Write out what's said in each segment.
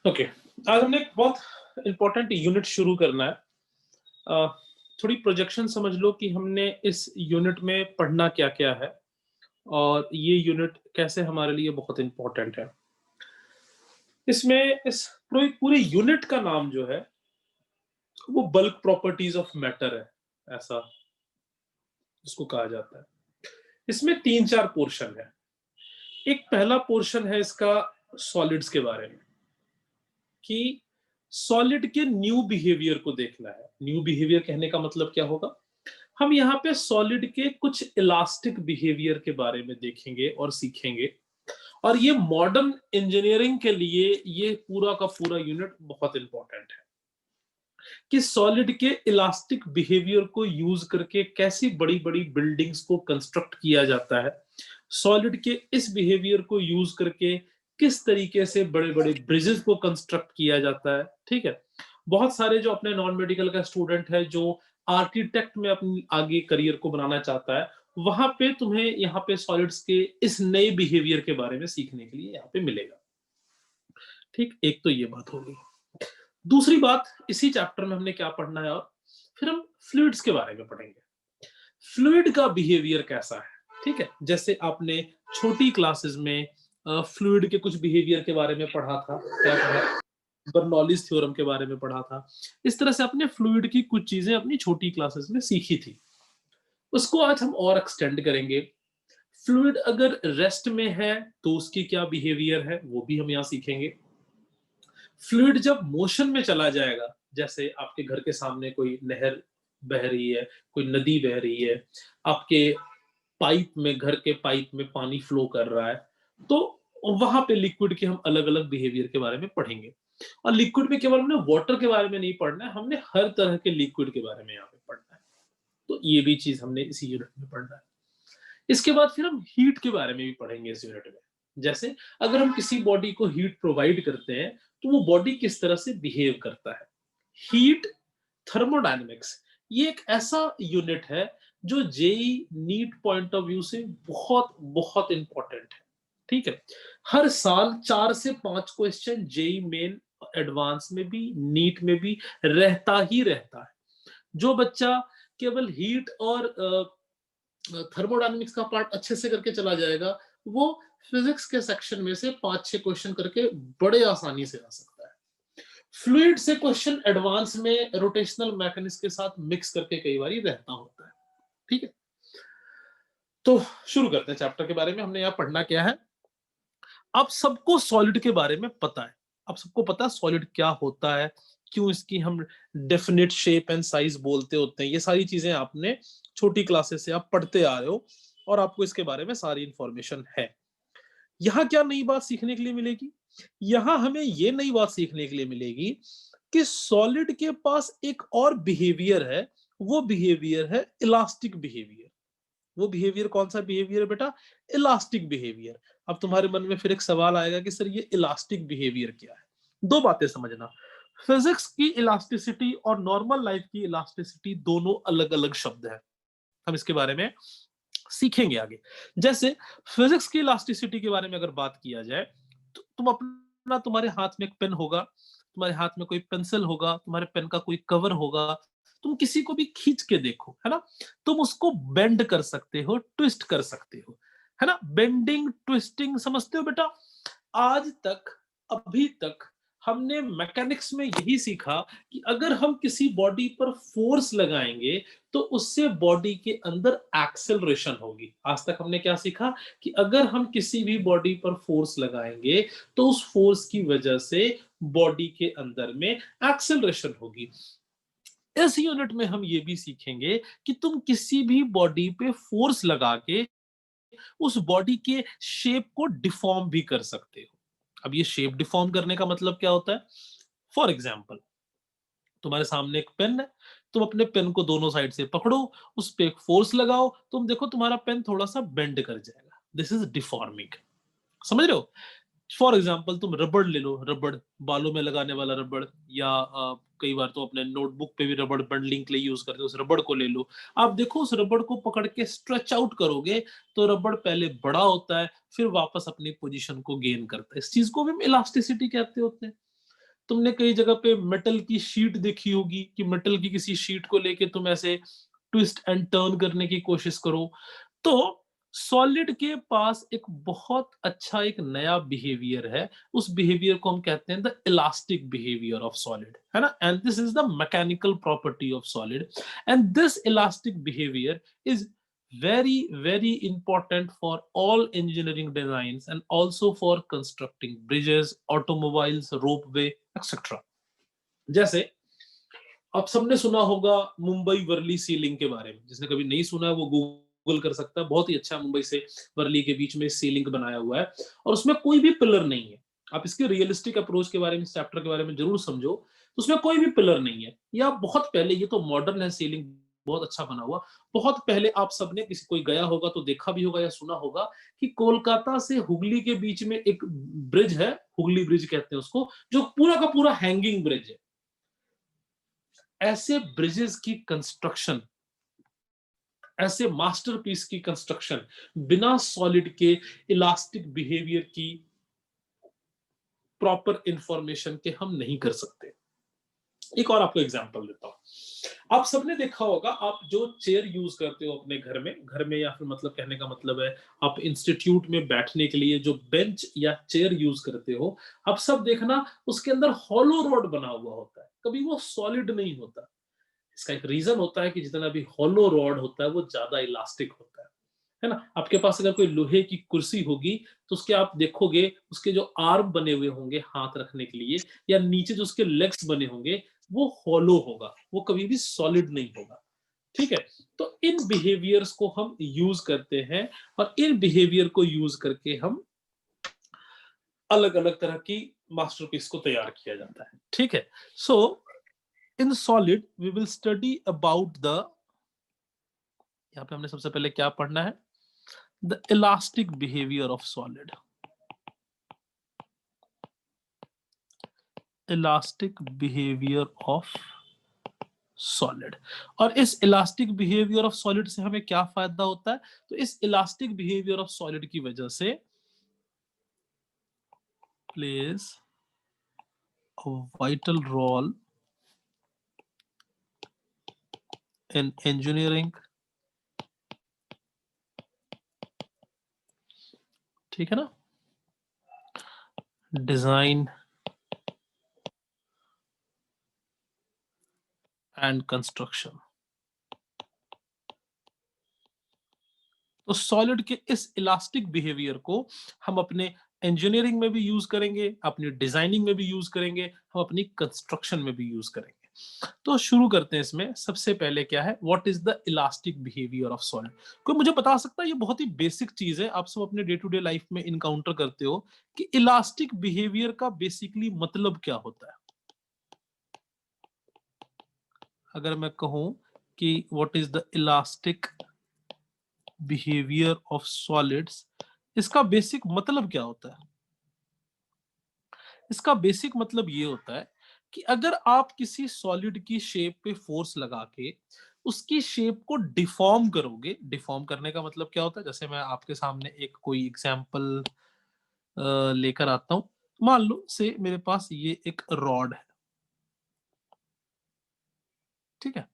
Okay, आज हमने एक बहुत इंपॉर्टेंट यूनिट शुरू करना है। थोड़ी प्रोजेक्शन समझ लो कि हमने इस यूनिट में पढ़ना क्या क्या है और ये यूनिट कैसे हमारे लिए बहुत इंपॉर्टेंट है। इसमें इस पूरी पूरी यूनिट का नाम जो है वो बल्क प्रॉपर्टीज ऑफ मैटर है, ऐसा इसको कहा जाता है। इसमें तीन चार पोर्शन है। एक पहला पोर्शन है इसका सॉलिड्स के बारे में, कि सॉलिड के न्यू बिहेवियर को देखना है। न्यू बिहेवियर कहने का मतलब क्या होगा? हम यहाँ पे सॉलिड के कुछ इलास्टिक बिहेवियर के बारे में देखेंगे और सीखेंगे। और ये मॉडर्न इंजीनियरिंग के लिए ये पूरा का पूरा यूनिट बहुत इंपॉर्टेंट है कि सॉलिड के इलास्टिक बिहेवियर को यूज करके कैसी बड़ी बड़ी बिल्डिंग्स को कंस्ट्रक्ट किया जाता है। सॉलिड के इस बिहेवियर को यूज करके किस तरीके से बड़े बड़े ब्रिजेस को कंस्ट्रक्ट किया जाता है। ठीक है, बहुत सारे जो अपने नॉन मेडिकल का स्टूडेंट है जो आर्किटेक्ट में अपनी आगे करियर को बनाना चाहता है, वहां पे तुम्हें यहाँ पे सॉलिड्स के इस नए बिहेवियर के बारे में सीखने के लिए यहाँ पे मिलेगा। ठीक, एक तो ये बात होगी। दूसरी बात, इसी चैप्टर में हमने क्या पढ़ना है, और फिर हम फ्लूइड्स के बारे में पढ़ेंगे। फ्लूइड का बिहेवियर कैसा है। ठीक है, जैसे आपने छोटी क्लासेस में फ्लूइड के कुछ बिहेवियर के बारे में पढ़ा था, क्या पढ़ा, बर्नौलीज थ्योरम के बारे में पढ़ा था। इस तरह से अपने फ्लूइड की कुछ चीजें अपनी छोटी क्लासेस में सीखी थी, उसको आज हम और एक्सटेंड करेंगे। फ्लूइड अगर रेस्ट में है तो उसकी क्या बिहेवियर है वो भी हम यहाँ सीखेंगे। फ्लूइड जब मोशन में चला जाएगा, जैसे आपके घर के सामने कोई नहर बह रही है, कोई नदी बह रही है, आपके पाइप में, घर के पाइप में पानी फ्लो कर रहा है, तो वहां पे लिक्विड के हम अलग अलग बिहेवियर के बारे में पढ़ेंगे। और लिक्विड में केवल हमने वाटर के बारे में नहीं पढ़ना है, हमने हर तरह के लिक्विड के बारे में यहाँ पे पढ़ना है। तो ये भी चीज हमने इसी यूनिट में पढ़ना है। इसके बाद फिर हम हीट के बारे में भी पढ़ेंगे इस यूनिट में। जैसे अगर हम किसी बॉडी को हीट प्रोवाइड करते हैं तो वो बॉडी किस तरह से बिहेव करता है। हीट थर्मोडायनेमिक्स, ये एक ऐसा यूनिट है जो JEE NEET point of view से बहुत बहुत इंपॉर्टेंट है। ठीक है, हर साल 4 से 5 क्वेश्चन जेई मेन, एडवांस में भी, नीट में भी रहता ही रहता है। जो बच्चा केवल हीट और थर्मोडायनेमिक्स का पार्ट अच्छे से करके चला जाएगा, वो फिजिक्स के सेक्शन में से 5-6 क्वेश्चन करके बड़े आसानी से आ सकता है। फ्लूइड से क्वेश्चन एडवांस में रोटेशनल मैकेनिक्स के साथ मिक्स करके कई बार रहता होता है। ठीक है, तो शुरू करते हैं चैप्टर के बारे में। हमने यहाँ पढ़ना क्या है। आप सबको सॉलिड के बारे में पता है, आप सबको पता है सॉलिड क्या होता है, क्यों इसकी हम डेफिनेट शेप एंड साइज बोलते होते हैं। ये सारी चीजें आपने छोटी क्लासेस से आप पढ़ते आ रहे हो और आपको इसके बारे में सारी इंफॉर्मेशन है। यहाँ क्या नई बात सीखने के लिए मिलेगी? यहाँ हमें ये नई बात सीखने के लिए मिलेगी कि सॉलिड के पास एक और बिहेवियर है। वो बिहेवियर है इलास्टिक बिहेवियर। वो बिहेवियर कौन सा बिहेवियर है बेटा? Elastic behaviour. अब तुम्हारे मन में फिर एक सवाल आएगा कि सर ये इलास्टिक बिहेवियर क्या है। दो बातें समझना, फिजिक्स की इलास्टिसिटी और नॉर्मल लाइफ की इलास्टिसिटी दोनों अलग अलग शब्द है। हम इसके बारे में सीखेंगे आगे। जैसे फिजिक्स की इलास्टिसिटी के बारे में अगर बात किया जाए तो तुम्हारे हाथ में एक पेन होगा, तुम्हारे हाथ में कोई पेंसिल होगा, तुम्हारे पेन का कोई कवर होगा, तुम किसी को भी खींच के देखो, है ना, तुम उसको बेंड कर सकते हो, ट्विस्ट कर सकते हो, है ना। बेंडिंग ट्विस्टिंग समझते हो बेटा? आज तक, अभी तक हमने मैकेनिक्स में यही सीखा कि अगर हम किसी बॉडी पर फोर्स लगाएंगे तो उससे बॉडी के अंदर एक्सेलरेशन होगी। आज तक हमने क्या सीखा कि अगर हम किसी भी बॉडी पर फोर्स लगाएंगे तो उस फोर्स की वजह से बॉडी के अंदर में एक्सेलरेशन होगी। इस यूनिट में हम ये भी सीखेंगे कि तुम किसी भी बॉडी पे फोर्स लगा के उस बॉडी के शेप को डिफॉर्म भी कर सकते हो। अब ये शेप डिफॉर्म करने का मतलब क्या होता है? फॉर एग्जाम्पल, तुम्हारे सामने एक पेन है, तुम अपने पेन को दोनों साइड से पकड़ो, उस पे एक फोर्स लगाओ, तुम देखो तुम्हारा पेन थोड़ा सा बेंड कर जाएगा। This is deforming. समझ रहे हो? फॉर एग्जाम्पल तुम रबड़ ले लो, रबड़ बालों में लगाने वाला रबड़, या कई बार तो अपने नोटबुक पे भी रबड़ बंडलिंग के लिए यूज करते हो, उस रबड़ को ले लो। आप देखो उस रबड़ को पकड़ के स्ट्रेच आउट करोगे तो रबड़ पहले बड़ा होता है, फिर वापस अपनी पोजीशन को गेन करता है। इस चीज को भी हम इलास्टिसिटी कहते होते हैं। तुमने कई जगह पे मेटल की शीट देखी होगी कि मेटल की किसी शीट को लेके तुम ऐसे ट्विस्ट एंड टर्न करने की कोशिश करो। तो सॉलिड के पास एक बहुत अच्छा एक नया बिहेवियर है। उस बिहेवियर को हम कहते हैं the elastic behaviour of solid, है ना। And this is the mechanical property of solid, and this elastic behaviour is very important for all engineering designs and also for constructing bridges, automobiles, ropeway, etc. जैसे आप सबने सुना होगा Mumbai Worli ceiling के बारे में। जिसने कभी नहीं सुना है वो गूगल कर सकता है। बहुत ही अच्छा, मुंबई से वर्ली के बीच में सीलिंग बनाया हुआ है और उसमें कोई भी पिलर नहीं है। आप इसके रियलिस्टिक अप्रोच के बारे में, चैप्टर के बारे में जरूर समझो। तो उसमें कोई भी पिलर नहीं है। या बहुत पहले, ये तो मॉडर्न है सीलिंग, बहुत अच्छा बना हुआ। बहुत पहले आप सबने, किसी कोई गया होगा तो देखा भी होगा या सुना होगा कि कोलकाता से हुगली के बीच में एक ब्रिज है, हुगली ब्रिज कहते हैं उसको, जो पूरा का पूरा हैंगिंग ब्रिज है। ऐसे ब्रिजेस की कंस्ट्रक्शन, ऐसे मास्टरपीस की कंस्ट्रक्शन बिना सॉलिड के इलास्टिक बिहेवियर की प्रॉपर इंफॉर्मेशन के हम नहीं कर सकते। एक और आपको एग्जांपल देता हूं। आप सबने देखा होगा, आप जो चेयर यूज करते हो अपने घर में या फिर मतलब कहने का मतलब है आप इंस्टीट्यूट में बैठने के लिए जो बेंच या चेयर यूज करते हो, आप सब देखना उसके अंदर हॉलो रॉड बना हुआ होता है, कभी वो सॉलिड नहीं होता। इसका एक रीजन होता है कि जितना भी हॉलो रॉड होता है वो ज्यादा इलास्टिक होता है ना। आपके पास अगर कोई लोहे की कुर्सी होगी तो उसके आप देखोगे, उसके जो आर्म बने हुए होंगे हाथ रखने के लिए, या नीचे जो उसके लेग्स बने होंगे, वो हॉलो होगा, वो कभी भी सॉलिड नहीं होगा। ठीक है। तो इन बिहेवियर्स को हम यूज करते हैं और इन बिहेवियर को यूज करके हम अलग अलग तरह की मास्टरपीस को तैयार किया जाता है। ठीक है। So in solid we will study about the, यहां पे हमने सबसे पहले क्या पढ़ना है, the elastic behaviour of solid. Elastic behaviour of solid. और इस इलास्टिक बिहेवियर ऑफ सॉलिड से हमें क्या फायदा होता है? तो इस इलास्टिक बिहेवियर ऑफ सॉलिड की वजह से plays a vital role in engineering, ठीक है ना, डिजाइन एंड कंस्ट्रक्शन। तो सॉलिड के इस इलास्टिक बिहेवियर को हम अपने इंजीनियरिंग में भी यूज करेंगे, अपनी डिजाइनिंग में भी यूज करेंगे, हम अपनी कंस्ट्रक्शन में भी यूज करेंगे। तो शुरू करते हैं इसमें। सबसे पहले क्या है, what is the elastic behaviour of solid? कोई मुझे बता सकता है? ये बहुत ही बेसिक चीज है, आप सब अपने डे टू डे लाइफ में इनकाउंटर करते हो कि इलास्टिक बिहेवियर का बेसिकली मतलब क्या होता है। अगर मैं कहूं कि what is the elastic behaviour of solids, इसका बेसिक मतलब क्या होता है? इसका बेसिक मतलब ये होता है कि अगर आप किसी सॉलिड की शेप पे फोर्स लगा के उसकी शेप को डिफॉर्म करोगे, डिफॉर्म करने का मतलब क्या होता है, जैसे मैं आपके सामने एक कोई एग्जांपल लेकर आता हूं। मान लो से मेरे पास ये एक रॉड है, ठीक है,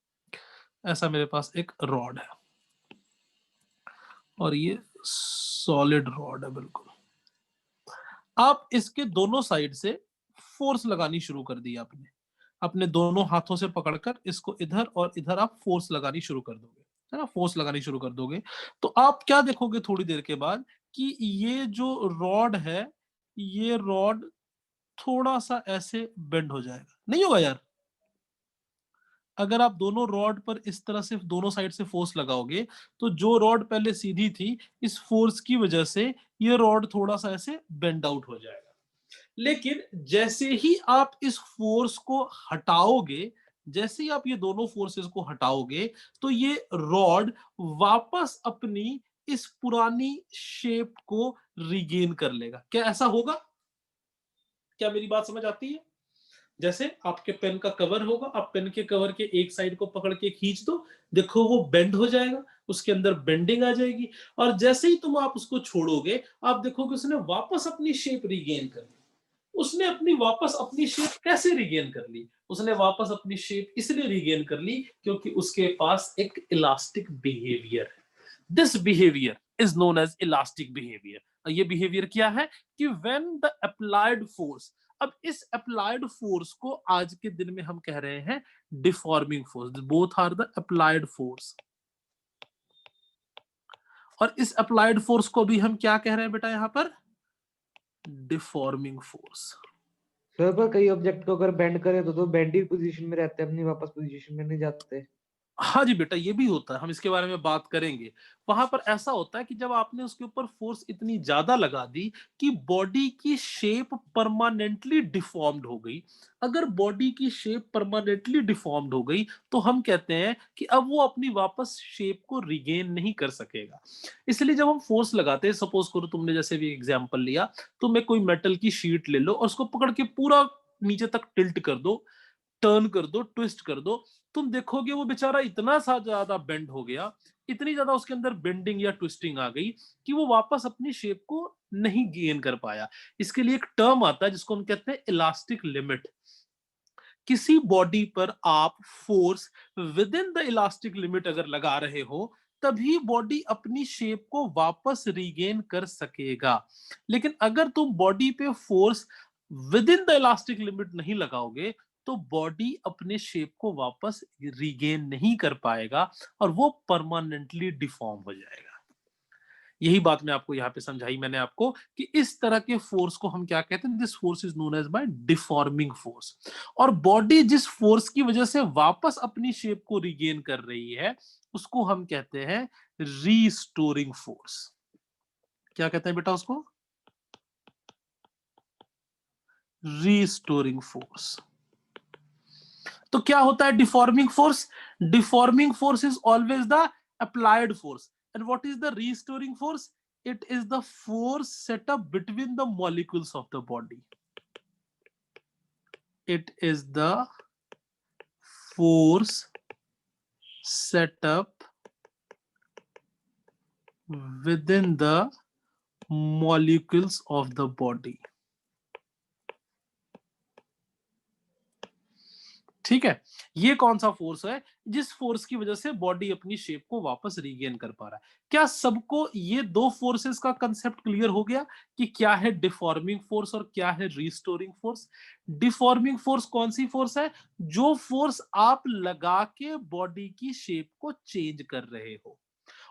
ऐसा मेरे पास एक रॉड है और ये सॉलिड रॉड है बिल्कुल। आप इसके दोनों साइड से फोर्स लगानी शुरू कर दी आपने, अपने दोनों हाथों से पकड़कर इसको इधर और इधर आप फोर्स लगानी शुरू कर दोगे, है ना, फोर्स लगानी शुरू कर दोगे। तो आप क्या देखोगे थोड़ी देर के बाद कि ये जो रॉड है, ये रॉड थोड़ा सा ऐसे बेंड हो जाएगा, नहीं होगा यार? अगर आप दोनों रॉड पर इस तरह से दोनों साइड से फोर्स लगाओगे तो जो रॉड पहले सीधी थी, इस फोर्स की वजह से ये रॉड थोड़ा सा ऐसे बेंड आउट हो जाएगा। लेकिन जैसे ही आप इस फोर्स को हटाओगे, जैसे ही आप ये दोनों फोर्सेस को हटाओगे, तो ये रॉड वापस अपनी इस पुरानी शेप को रिगेन कर लेगा। क्या ऐसा होगा? क्या मेरी बात समझ आती है? जैसे आपके पेन का कवर होगा, आप पेन के कवर के एक साइड को पकड़ के खींच दो, देखो वो बेंड हो जाएगा, उसके अंदर बेंडिंग आ जाएगी। और जैसे ही तुम आप उसको छोड़ोगे, आप देखोगे उसने वापस अपनी शेप रिगेन कर ली। उसने अपनी वापस अपनी शेप कैसे रिगेन कर ली? उसने वापस अपनी शेप इसलिए रिगेन कर ली क्योंकि उसके पास एक इलास्टिक बिहेवियर है। This behaviour is known as elastic behaviour. ये बिहेवियर क्या है कि व्हेन द अप्लाइड फोर्स, अब इस अप्लाइड फोर्स को आज के दिन में हम कह रहे हैं deforming force. Both are the applied force. और इस अप्लाइड फोर्स को भी हम क्या कह रहे हैं बेटा यहां पर? Deforming force. सर पर कई ऑब्जेक्ट को अगर बेंड करे तो बेंडी पोजीशन में रहते हैं, अपनी वापस पोजीशन में नहीं जाते। हाँ जी बेटा, ये भी होता है, हम इसके बारे में बात करेंगे। वहां पर ऐसा होता है कि जब आपने उसके ऊपर फोर्स इतनी ज्यादा लगा दी कि बॉडी की शेप परमानेंटली डिफॉर्म्ड हो गई। अगर बॉडी की शेप परमानेंटली डिफॉर्म्ड हो गई तो हम कहते हैं कि अब वो अपनी वापस शेप को रिगेन नहीं कर सकेगा। इसलिए जब हम फोर्स लगाते हैं, सपोज करो तुमने जैसे भी एग्जांपल लिया, तुम एक कोई मेटल की शीट ले लो और उसको पकड़ के पूरा नीचे तक टिल्ट कर दो, टर्न कर दो, ट्विस्ट कर दो, तुम देखोगे वो बेचारा इतना सा ज्यादा बेंड हो गया, इतनी ज्यादा उसके अंदर बेंडिंग या ट्विस्टिंग आ गई कि वो वापस अपनी शेप को नहीं गेन कर पाया। इसके लिए एक टर्म आता है जिसको हम कहते हैं इलास्टिक लिमिट। किसी बॉडी पर आप force with in the elastic limit अगर लगा रहे हो, तभी बॉडी अपनी शेप को वापस रीगेन कर सकेगा। लेकिन अगर तुम बॉडी पे force with in the elastic limit नहीं लगाओगे तो बॉडी अपने शेप को वापस रीगेन नहीं कर पाएगा और वो परमानेंटली डिफॉर्म हो जाएगा। यही बात मैं आपको यहाँ पे समझाई मैंने आपको कि इस तरह के फोर्स को हम क्या कहते हैं? This force is known as by deforming force. और बॉडी जिस फोर्स की वजह से वापस अपनी शेप को रिगेन कर रही है उसको हम कहते हैं रीस्टोरिंग फोर्स। क्या कहते हैं बेटा उसको? Restoring force. तो क्या होता है deforming force? Deforming force is always the applied force, and what is the restoring force? It is the force set up between the molecules of the body. It is the force set up within the molecules of the body. ठीक है, ये कौन सा force है जिस force की वजह से बॉडी अपनी शेप को वापस रीगेन कर पा रहा है? क्या सबको ये दो फोर्सेस का कंसेप्ट क्लियर हो गया कि क्या है डिफॉर्मिंग फोर्स और क्या है रीस्टोरिंग फोर्स? डिफॉर्मिंग फोर्स कौन सी फोर्स है? जो फोर्स आप लगा के बॉडी की शेप को चेंज कर रहे हो।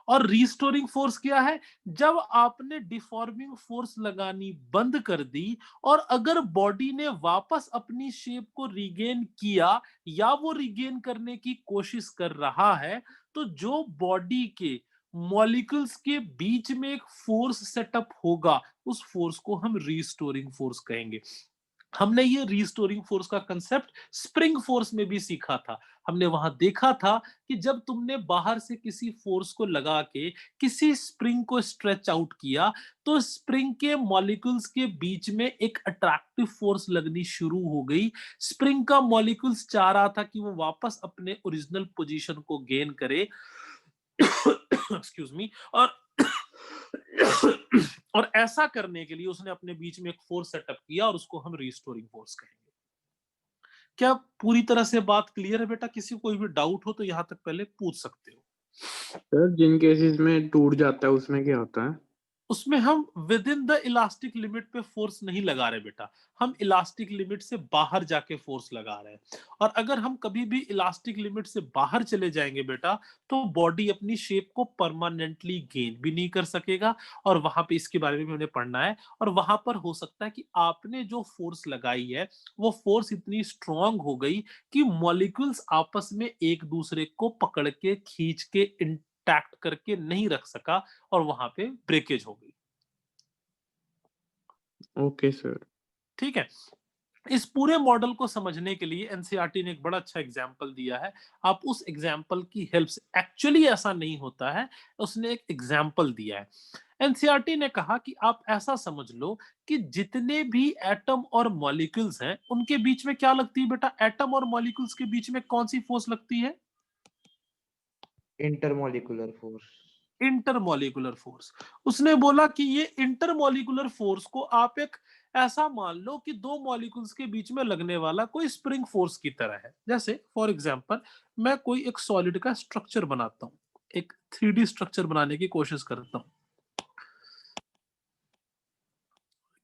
और रीस्टोरिंग फोर्स क्या है? जब आपने डिफॉर्मिंग फोर्स लगानी बंद कर दी और अगर बॉडी ने वापस अपनी शेप को रिगेन किया या वो रिगेन करने की कोशिश कर रहा है, तो जो बॉडी के मॉलिक्यूल्स के बीच में एक फोर्स सेटअप होगा, उस फोर्स को हम रीस्टोरिंग फोर्स कहेंगे। हमने ये रीस्टोरिंग फोर्स का कंसेप्ट स्प्रिंग फोर्स में भी सीखा था। हमने वहां देखा था कि जब तुमने बाहर से किसी फोर्स को लगा के किसी स्प्रिंग को स्ट्रेच आउट किया तो स्प्रिंग के मॉलिक्यूल्स के बीच में एक अट्रैक्टिव फोर्स लगनी शुरू हो गई। स्प्रिंग का मॉलिक्यूल्स चाह रहा था कि वो वापस अपने ओरिजिनल पोजीशन को गेन करे एक्सक्यूज मी। और ऐसा करने के लिए उसने अपने बीच में एक फोर्स सेटअप किया और उसको हम रिस्टोरिंग फोर्स कहेंगे। क्या पूरी तरह से बात क्लियर है बेटा? किसी को कोई भी डाउट हो तो यहां तक पहले पूछ सकते हो। सर जिन केसेस में टूट जाता है उसमें क्या होता है? उसमें हम with in the elastic limit पे फोर्स नहीं लगा रहे बेटा, हम इलास्टिक लिमिट से बाहर जाके फोर्स लगा रहे हैं। और अगर हम कभी भी इलास्टिक लिमिट से बाहर चले जाएंगे बेटा तो बॉडी अपनी शेप को परमानेंटली गेन भी नहीं कर सकेगा। और वहां पे इसके बारे में उन्हें पढ़ना है। और वहां पर हो सकता है कि आपने जो फोर्स लगाई है वो फोर्स इतनी स्ट्रांग हो गई कि मॉलिक्यूल्स आपस में एक दूसरे को पकड़ के खींच के इंटैक्ट करके नहीं रख सका और वहां पे ब्रेकेज हो गई। Okay sir. ठीक है, इस पूरे मॉडल को समझने के लिए एनसीईआरटी ने एक बड़ा अच्छा एग्जाम्पल दिया है। आप उस एग्जाम्पल की हेल्प से, एक्चुअली ऐसा नहीं होता है, उसने एक एग्जाम्पल दिया है। एनसीईआरटी ने कहा कि आप ऐसा समझ लो कि जितने भी एटम और मॉलिक्यूल्स हैं उनके बीच में क्या लगती है बेटा? एटम और मॉलिक्यूल्स के बीच में कौन सी फोर्स लगती है? Intermolecular force. Intermolecular force. उसने बोला कि ये इंटरमॉलिक्यूलर फोर्स को आप एक ऐसा मान लो कि दो मॉलिक्यूल्स के बीच में लगने वाला कोई स्प्रिंग फोर्स की तरह है। जैसे फॉर एग्जांपल मैं कोई एक सॉलिड का स्ट्रक्चर बनाता हूँ, एक 3D स्ट्रक्चर बनाने की कोशिश करता हूँ,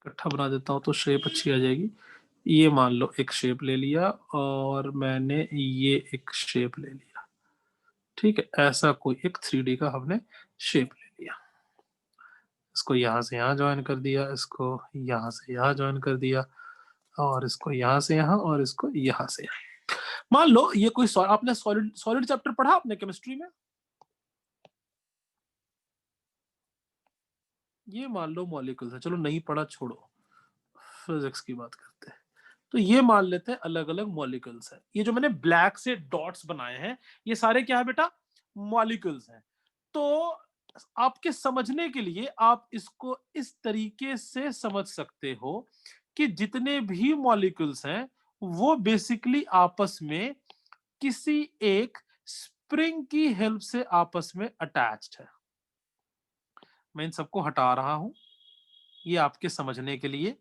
इकट्ठा बना देता हूँ तो शेप अच्छी आ जाएगी। ये मान लो एक शेप ले लिया और मैंने ये एक शेप ले लिया, ठीक है। ऐसा कोई एक 3D का हमने शेप ले लिया, इसको यहां से यहां ज्वाइन कर दिया, इसको यहां से यहां ज्वाइन कर दिया, और इसको यहां से यहां, और इसको यहां से यहां। मान लो ये कोई आपने सॉलिड सॉलिड चैप्टर पढ़ा आपने केमिस्ट्री में? ये मान लो मॉलिक्यूल्स है, चलो नहीं पढ़ा छोड़ो, फिजिक्स की बात करते हैं। तो ये मान लेते हैं अलग अलग मॉलिक्यूल्स है। ये जो मैंने ब्लैक से डॉट्स बनाए हैं ये सारे क्या है बेटा? मॉलिक्यूल्स हैं। तो आपके समझने के लिए आप इसको इस तरीके से समझ सकते हो कि जितने भी मॉलिक्यूल्स हैं वो बेसिकली आपस में किसी एक स्प्रिंग की हेल्प से आपस में अटैच्ड है। मैं इन सबको हटा रहा हूं ये आपके समझने के लिए,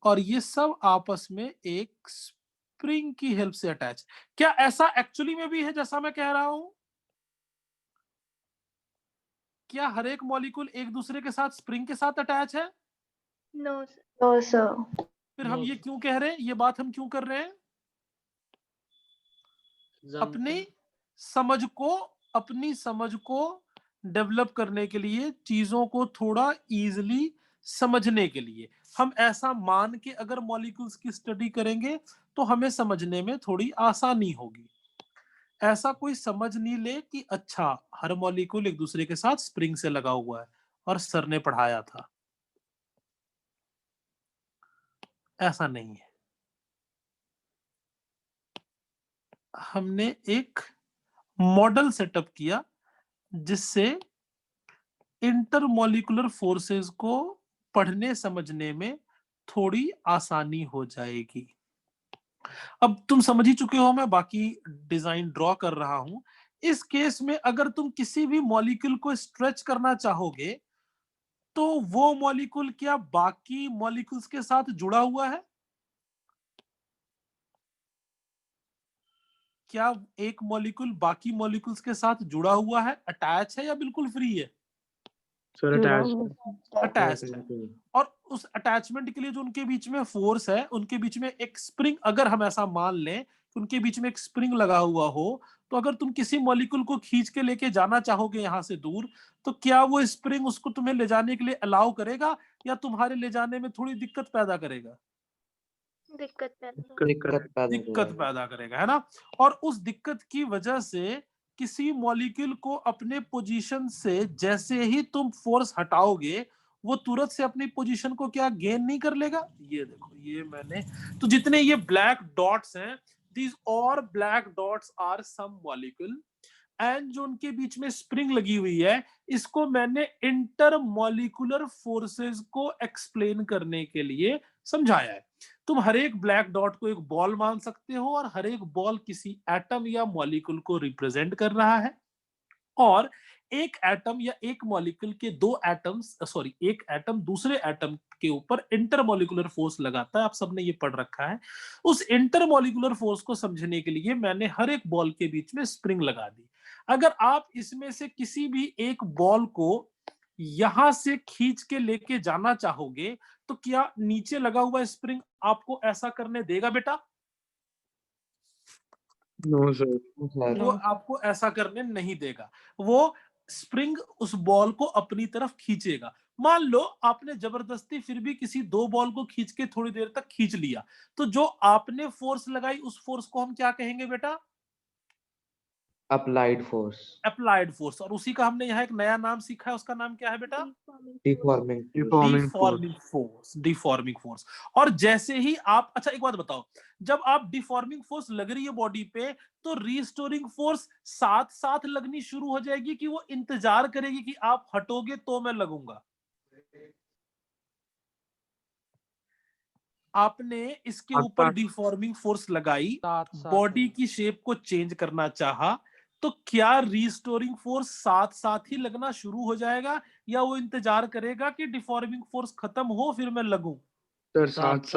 और ये सब आपस में एक स्प्रिंग की हेल्प से अटैच। क्या ऐसा एक्चुअली में भी है जैसा मैं कह रहा हूं? क्या हर एक मॉलिक्यूल एक दूसरे के साथ स्प्रिंग के साथ अटैच है? No sir. फिर हम ये क्यों कह रहे हैं, ये बात हम क्यों कर रहे हैं? अपनी समझ को डेवलप करने के लिए, चीजों को थोड़ा इजीली समझने के लिए। हम ऐसा मान के अगर मॉलिक्यूल्स की स्टडी करेंगे तो हमें समझने में थोड़ी आसानी होगी। ऐसा कोई समझ नहीं ले कि अच्छा हर मॉलिक्यूल एक दूसरे के साथ स्प्रिंग से लगा हुआ है और सर ने पढ़ाया था, ऐसा नहीं है। हमने एक मॉडल सेटअप किया जिससे इंटरमॉलिक्यूलर फोर्सेस को पढ़ने समझने में थोड़ी आसानी हो जाएगी। अब तुम समझ ही चुके हो, मैं बाकी डिजाइन ड्रॉ कर रहा हूं। इस केस में अगर तुम किसी भी मॉलिक्यूल को स्ट्रेच करना चाहोगे तो वो मॉलिक्यूल क्या बाकी मॉलिक्यूल्स के साथ जुड़ा हुआ है? क्या एक मॉलिक्यूल बाकी मॉलिक्यूल्स के साथ जुड़ा हुआ है, अटैच है, या बिल्कुल फ्री है? सर अटैच अटैच्ड है। और उस अटैचमेंट के लिए जो उनके बीच में फोर्स है, उनके बीच में एक स्प्रिंग, अगर हम ऐसा मान लें कि उनके बीच में एक स्प्रिंग लगा हुआ हो, तो अगर तुम किसी मॉलिक्यूल को खींच के लेके जाना चाहोगे यहां से दूर, तो क्या वो स्प्रिंग उसको तुम्हें ले जाने के लिए अलाउ करेगा या तुम्हारे ले जाने में थोड़ी दिक्कत पैदा करेगा? दिक्कत पैदा करेगा, है ना। और उस दिक्कत की वजह से किसी मॉलिक्यूल को अपने पोजीशन से जैसे ही तुम फोर्स हटाओगे वो तुरंत से अपनी पोजीशन को क्या गेन नहीं कर लेगा? ये देखो, ये मैंने, तो जितने ये ब्लैक डॉट्स हैं, दीज और black dots are some molecule, and जो उनके बीच में स्प्रिंग लगी हुई है इसको मैंने इंटर मॉलिक्यूलर फोर्सेस को एक्सप्लेन करने के लिए समझाया है। तुम हर एक ब्लैक डॉट को एक बॉल मान सकते हो, और हर एक बॉल किसी एटम या मॉलिक्यूल को रिप्रेजेंट कर रहा है, और एक एटम या एक मॉलिक्यूल के दो एटम्स, सॉरी, एक एटम दूसरे एटम के ऊपर इंटरमॉलिक्यूलर फोर्स लगाता है। आप सबने ये पढ़ रखा है। उस इंटरमॉलिक्यूलर फोर्स को समझने के लिए मैंने हर एक बॉल के बीच में स्प्रिंग लगा दी। अगर आप इसमें से किसी भी एक बॉल को यहां से खींच के लेके जाना चाहोगे तो क्या नीचे लगा हुआ स्प्रिंग आपको ऐसा करने देगा बेटा? No sir. वो आपको ऐसा करने नहीं देगा। वो स्प्रिंग उस बॉल को अपनी तरफ खींचेगा। मान लो आपने जबरदस्ती फिर भी किसी दो बॉल को खींच के थोड़ी देर तक खींच लिया, तो जो आपने फोर्स लगाई उस फोर्स को हम क्या कहेंगे बेटा? Applied force. Applied force. और उसी का हमने यहाँ एक नया नाम सीखा है, उसका नाम क्या है बेटा? Deforming deforming force. Deforming force. और जैसे ही आप, अच्छा एक बात बताओ, जब आप डिफॉर्मिंग फोर्स लग रही है बॉडी पे तो रीस्टोरिंग फोर्स साथ साथ लगनी शुरू हो जाएगी कि वो इंतजार करेगी कि आप हटोगे तो मैं लगूंगा? आपने इसके ऊपर डिफॉर्मिंग फोर्स लगाई, बॉडी की शेप को चेंज करना चाहा, तो क्या रीस्टोरिंग फोर्स साथ साथ ही लगना शुरू हो जाएगा या वो इंतजार करेगा कि डिफॉर्मिंग फोर्स खत्म हो फिर मैं लगूं? सर 7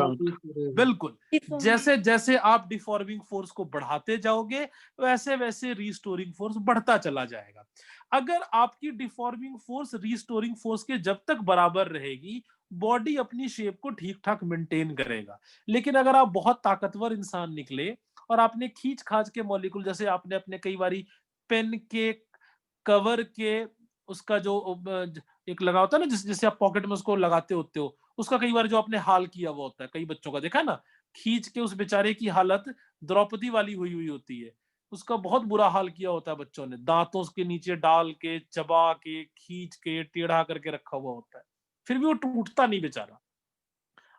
बिल्कुल। जैसे जैसे आप डिफॉर्मिंग फोर्स को बढ़ाते जाओगे वैसे वैसे रिस्टोरिंग फोर्स बढ़ता चला जाएगा। अगर आपकी डिफॉर्मिंग फोर्स रिस्टोरिंग फोर्स के जब तक बराबर रहेगी बॉडी अपनी शेप को ठीक ठाक मेंटेन करेगा। लेकिन अगर आप बहुत ताकतवर इंसान निकले और आपने खींच खाच के मॉलिक्यूल, जैसे आपने अपने कई बारी पेन के कवर के उसका जो एक लगा होता है ना, जिससे आप पॉकेट में उसको लगाते होते हो, उसका कई बार जो आपने हाल किया हुआ होता है, कई बच्चों का देखा ना, खींच के उस बेचारे की हालत द्रौपदी वाली हुई हुई होती है। उसका बहुत बुरा हाल किया होता है बच्चों ने, दांतों के नीचे डाल के चबा के खींच के टेढ़ा करके रखा हुआ होता है, फिर भी वो टूटता नहीं बेचारा।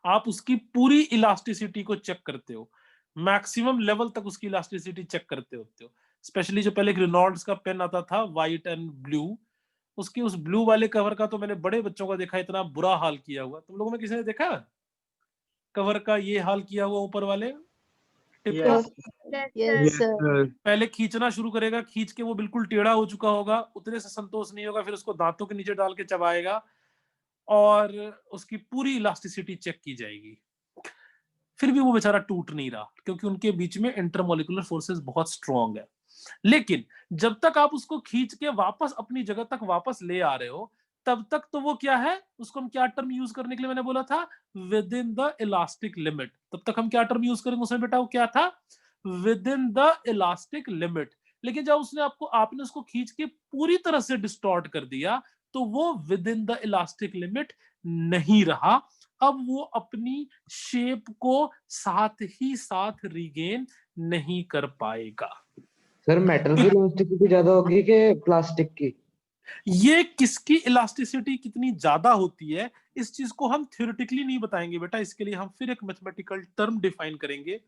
आप उसकी पूरी इलास्टिसिटी को चेक करते हो, मैक्सिमम लेवल तक उसकी इलास्टिसिटी चेक करते होते हो। स्पेशली जो पहले रेनॉल्ड्स का पेन आता था व्हाइट एंड ब्लू, उसकी उस ब्लू वाले कवर का तो मैंने बड़े बच्चों का देखा इतना बुरा हाल किया हुआ। तुम लोगों में किसी ने देखा कवर का ये हाल किया हुआ ऊपर वाले टिप का? Yes, sir. पहले खींचना शुरू करेगा, खींच के वो बिल्कुल टेढ़ा हो चुका होगा, उतने से संतोष नहीं होगा, फिर उसको दांतों के नीचे डाल के चबाएगा और उसकी पूरी इलास्टिसिटी चेक की जाएगी। फिर भी वो बेचारा टूट नहीं रहा क्योंकि उनके बीच में इंटरमोलिकुलर फोर्सेस बहुत स्ट्रांग है। लेकिन जब तक आप उसको खींच के वापस अपनी जगह तक वापस ले आ रहे हो तब तक तो वो क्या है, उसको हम क्या टर्म यूज करने के लिए मैंने बोला था, with in the elastic limit. तब तक हम क्या टर्म यूज करेंगे उसमें बेटा, वो क्या था, with in the elastic limit. लेकिन जब आपने उसको खींच के पूरी तरह से डिस्टॉर्ट कर दिया तो वो with in the elastic limit नहीं रहा। अब वो अपनी शेप को साथ ही साथ रिगेन नहीं कर पाएगा। सर मेटल की इलास्टिसिटी ज्यादा होगी कि प्लास्टिक की? ये किसकी इलास्टिसिटी कितनी ज्यादा होती है इस चीज को हम थ्योरेटिकली नहीं बताएंगे बेटा, इसके लिए हम फिर एक मैथमेटिकल टर्म डिफाइन करेंगे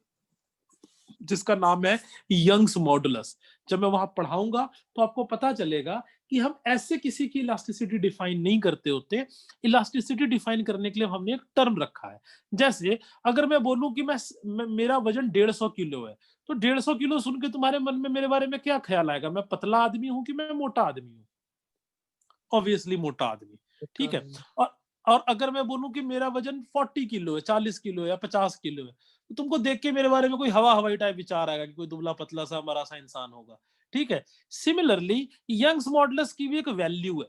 जिसका नाम है यंग्स मॉडुलस। जब मैं वहां पढ़ाऊंगा तो आपको पता चलेगा कि हम ऐसे किसी की इलास्टिसिटी डिफाइन नहीं करते होते। इलास्टिसिटी डिफाइन करने के लिए हमने एक टर्म रखा है। जैसे अगर मैं बोलूं कि मेरा वजन 150 किलो है, तो 150 किलो सुन के तुम्हारे मन में मेरे बारे में क्या ख्याल आएगा, मैं पतला आदमी हूं कि मैं मोटा आदमी हूं? ऑब्वियसली मोटा आदमी, ठीक है। और अगर मैं बोलूं कि मेरा वजन 40 किलो है, 40 किलो है या 50 किलो है, तो तुमको देख के मेरे बारे में कोई हवा हवाई टाइप विचार आएगा कि कोई दुबला पतला सा मरा सा इंसान होगा, ठीक है। सिमिलरली यंग्स मॉडुलस की भी एक वैल्यू है।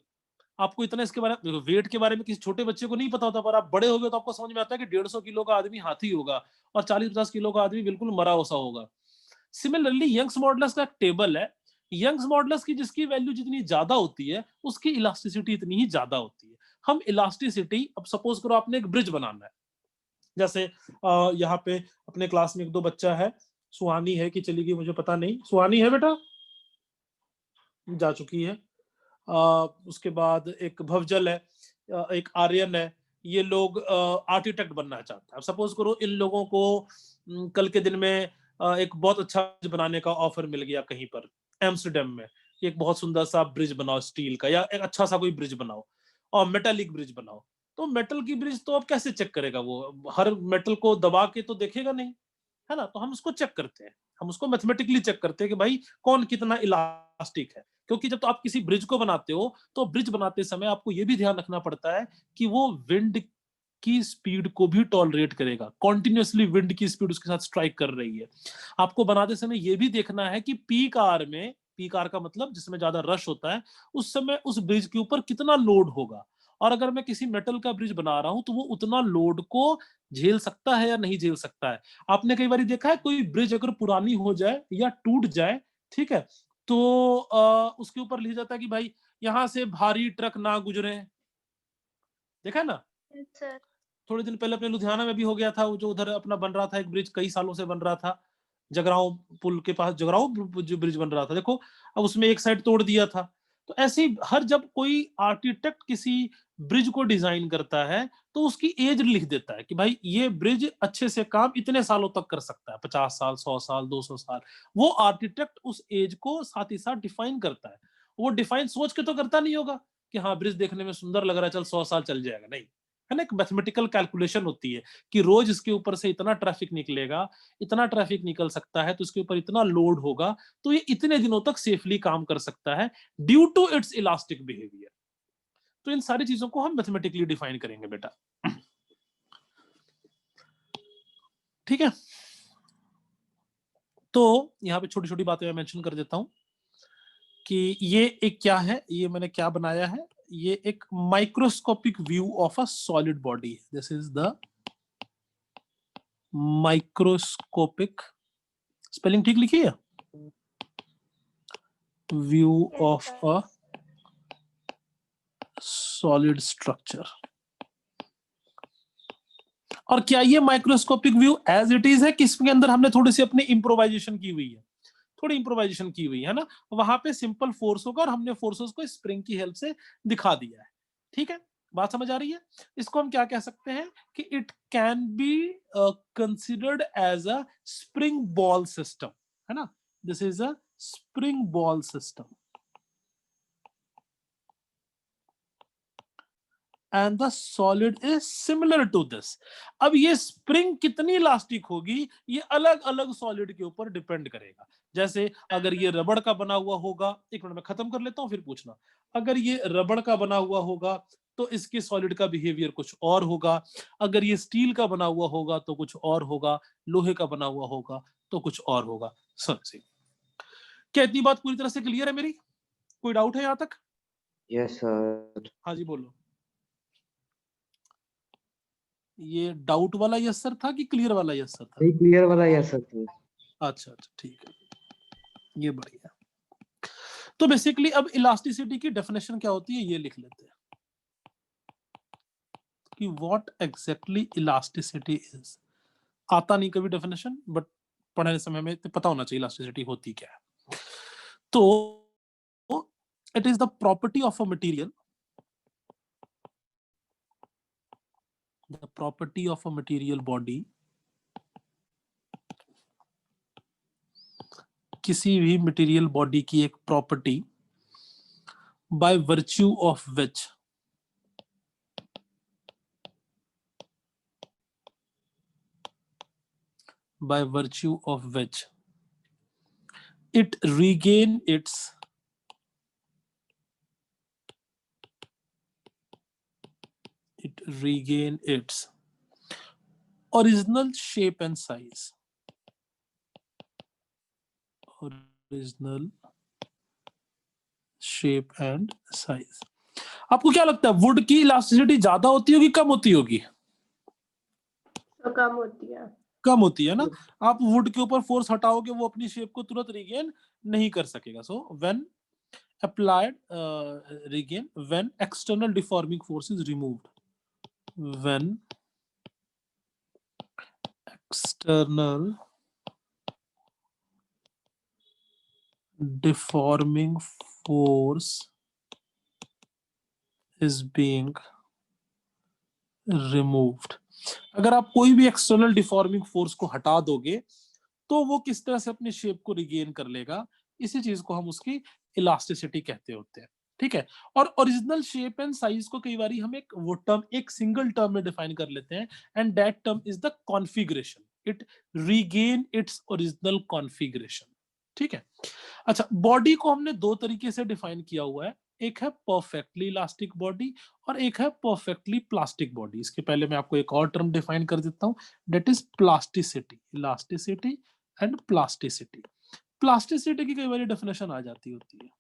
आपको इतना इसके बारे में, वेट के बारे में किसी छोटे बच्चे को नहीं पता होता, पर आप बड़े हो गए तो आपको समझ में आता है कि 150 किलो का आदमी हाथी होगा और 40-50 किलो का आदमी बिल्कुल मरा हुआ होगा। सिमिलरली यंग्स मॉडुलस का एक टेबल है। यंग्स मॉडुलस की जिसकी वैल्यू जितनी ज्यादा होती है उसकी इलास्टिसिटी इतनी ही ज्यादा होती है। हम इलास्टिसिटी, अब सपोज करो आपने एक ब्रिज बनाना है, जैसे यहाँ पे अपने क्लास में एक दो बच्चा है, सुहानी है कि चली गई मुझे पता नहीं, सुहानी है बेटा, जा चुकी है। उसके बाद एक भवजल है, एक आर्यन है। ये लोग आर्किटेक्ट बनना चाहता है। सपोज करो इन लोगों को कल के दिन में एक बहुत अच्छा ब्रिज बनाने का ऑफर मिल गया कहीं पर एम्स्टरडेम में, एक बहुत सुंदर सा ब्रिज बनाओ स्टील का, या एक अच्छा सा कोई ब्रिज बनाओ और मेटालिक ब्रिज बनाओ। तो मेटल की ब्रिज तो अब कैसे चेक करेगा, वो हर मेटल को दबा के तो देखेगा नहीं, है ना। तो हम उसको चेक करते हैं, हम उसको मैथमेटिकली चेक करते हैं कि भाई कौन कितना इलास्टिक है। क्योंकि जब तो आप किसी ब्रिज को बनाते हो तो ब्रिज बनाते समय आपको यह भी ध्यान रखना पड़ता है कि वो विंड की स्पीड को भी टॉलरेट करेगा। कॉन्टिन्यूसली विंड की स्पीड उसके साथ स्ट्राइक कर रही है। आपको बनाते समय यह भी देखना है कि पीक आवर में, पीक आवर का मतलब जिसमें ज्यादा रश होता है, उस समय उस ब्रिज के ऊपर कितना लोड होगा। और अगर मैं किसी मेटल का ब्रिज बना रहा हूं तो वो उतना लोड को झेल सकता है या नहीं झेल सकता है। आपने कई बार देखा है कोई ब्रिज अगर पुरानी हो जाए या टूट जाए, ठीक है, तो उसके ऊपर लिखा जाता है कि भाई यहां से भारी ट्रक ना गुजरे। देखा ना? Yes, sir. थोड़े दिन पहले अपने लुधियाना में भी हो गया था, वो जो उधर अपना बन रहा था एक ब्रिज, कई सालों से बन रहा था, जगरांव पुल के पास जगरांव जो ब्रिज बन रहा था, देखो अब उसमें एक साइड तोड़ दिया था। तो ऐसे ही हर जब कोई आर्किटेक्ट किसी ब्रिज को डिजाइन करता है तो उसकी एज लिख देता है कि भाई ये ब्रिज अच्छे से काम इतने सालों तक कर सकता है, 50 साल, 100 साल, 200 साल। वो आर्किटेक्ट उस एज को साथ ही साथ डिफाइन करता है। वो डिफाइन सोच के तो करता नहीं होगा कि हाँ ब्रिज देखने में सुंदर लग रहा है, चल 100 साल चल जाएगा, नहीं, है ना। एक मैथमेटिकल कैलकुलेशन होती है कि रोज इसके ऊपर से इतना ट्रैफिक निकलेगा, इतना ट्रैफिक निकल सकता है तो इसके ऊपर इतना लोड होगा, तो ये इतने दिनों तक सेफली काम कर सकता है due to its elastic behaviour. तो इन सारी चीजों को हम मैथमेटिकली डिफाइन करेंगे बेटा। ठीक है, तो यहाँ पे छोटी छोटी बातें मैं मेंशन कर देता हूं कि ये एक क्या है, ये मैंने क्या बनाया है, ये एक microscopic view of a solid body. This is the microscopic, spelling ठीक लिखी है, view Yes, of sir. A solid structure. और क्या ये microscopic view as it is है कि इसके अंदर हमने थोड़ी सी अपनी इंप्रोवाइजेशन की हुई है, थोड़ी इंप्रोवाइजेशन की हुई है ना, वहां पे सिंपल फोर्स होगा और हमने फोर्सेस को स्प्रिंग की हेल्प से दिखा दिया है। ठीक है, बात समझ आ रही है? इसको हम क्या कह सकते हैं कि it can be considered as a spring ball system, है ना, this is a spring ball system and the solid is similar to this। अब ये स्प्रिंग कितनी इलास्टिक होगी ये अलग अलग सॉलिड के ऊपर डिपेंड करेगा। जैसे अगर ये रबड़ का बना हुआ होगा, एक मिनट में खत्म कर लेता हूं फिर पूछना, अगर ये रबड़ का बना हुआ होगा तो इसके सॉलिड का बिहेवियर कुछ और होगा, अगर ये स्टील का बना हुआ होगा तो कुछ और होगा, लोहे का बना हुआ होगा तो कुछ और होगा। समझे? क्या इतनी बात पूरी तरह से क्लियर है मेरी? कोई डाउट है यहां तक? Yes sir. हाँ जी बोलो। ये डाउट वाला यस सर था कि क्लियर वाला यस सर था? नहीं, क्लियर वाला यस सर था। अच्छा अच्छा ठीक है, ये बढ़िया। तो बेसिकली अब इलास्टिसिटी की डेफिनेशन क्या होती है ये लिख लेते हैं कि व्हाट एग्जैक्टली इलास्टिसिटी इज। आता नहीं कभी डेफिनेशन, बट पढ़ने समय में तो पता होना चाहिए इलास्टिसिटी होती क्या है। तो it is the property of a material, the property of a material body, किसी भी मटेरियल बॉडी की एक property by virtue of which by virtue of which it regain its original shape and size, original shape and size। आपको क्या लगता है would की elasticity ज्यादा होती होगी कम होती होगी? तो कम होती है। कम होती है ना, आप वुड के ऊपर फोर्स हटाओगे वो अपनी शेप को तुरंत रिगेन नहीं कर सकेगा। So when applied regain when external deforming force is removed, when external deforming force is being removed। अगर आप कोई भी एक्सटर्नल डिफॉर्मिंग फोर्स को हटा दोगे तो वो किस तरह से अपनी शेप को रिगेन कर लेगा, इसी चीज को हम उसकी इलास्टिसिटी कहते होते हैं। ठीक है, और ओरिजिनल शेप एंड साइज को कई बार हम एक वो टर्म एक सिंगल टर्म में डिफाइन कर लेते हैं, and that term is the configuration, it regain its original configuration. ठीक है, अच्छा बॉडी को हमने दो तरीके से डिफाइन किया हुआ है, एक है परफेक्टली इलास्टिक बॉडी और एक है परफेक्टली प्लास्टिक बॉडी। इसके पहले मैं आपको एक और टर्म डिफाइन कर देता हूं, that is plasticity, elasticity and plasticity. Plasticity की कई बार डेफिनेशन आ जाती होती है,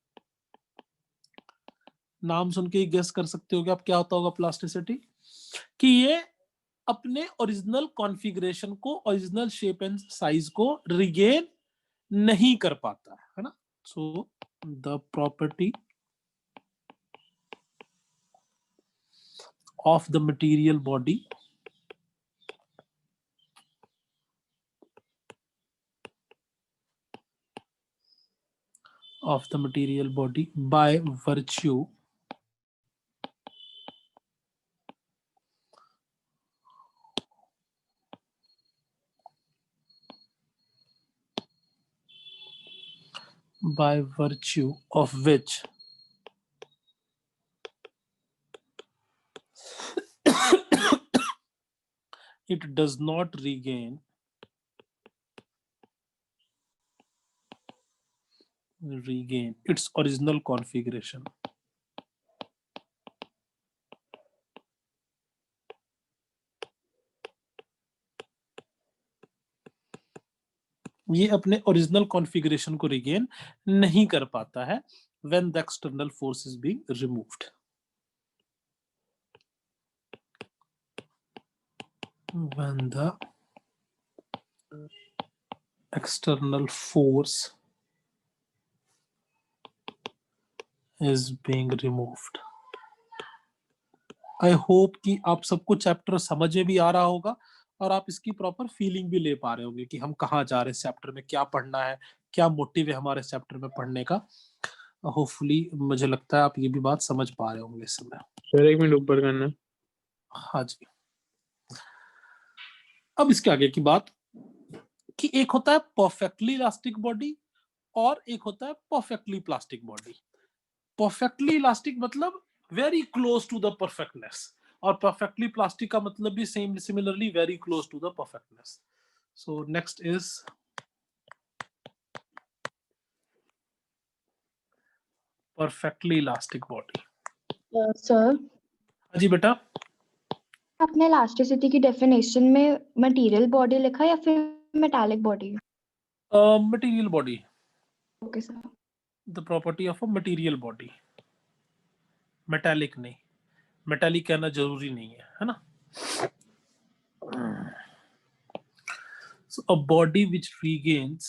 नाम सुन के ही गेस कर सकते हो कि आप क्या होता होगा प्लास्टिसिटी, कि ये अपने ओरिजिनल कॉन्फ़िगरेशन को, ओरिजिनल शेप एंड साइज को रिगेन नहीं कर पाता है ना। So the property of the material body by virtue of which it does not regain its original configuration। ये अपने ओरिजिनल कॉन्फ़िगरेशन को रिगेन नहीं कर पाता है when the external force is being removed. When the external force is being removed. I hope कि आप सबको चैप्टर समझ में भी आ रहा होगा और आप इसकी प्रॉपर फीलिंग भी ले पा रहे होंगे कि हम कहाँ जा रहे हैं चैप्टर में, क्या पढ़ना है, क्या मोटिव है हमारे चैप्टर में पढ़ने का। होपफुली मुझे लगता है आप ये भी बात समझ पा रहे होंगे इस समय। सर 1 मिनट ऊपर करना। हाँ जी। अब इसके आगे की बात कि एक होता है परफेक्टली इलास्टिक बॉडी और एक होता है perfectly plastic body. Perfectly elastic मतलब very close to the perfectness, और परफेक्टली प्लास्टिक का मतलब भी same similarly very close to the perfectness. So next is perfectly elastic body. Sir हाँ जी बेटा। आपने इलास्टिसिटी की डेफिनेशन में मटेरियल बॉडी लिखा या फिर metallic body? Material body, okay sir. The property of a material body, metallic नहीं। मेटालिक कहना जरूरी नहीं है ना। So a body which regains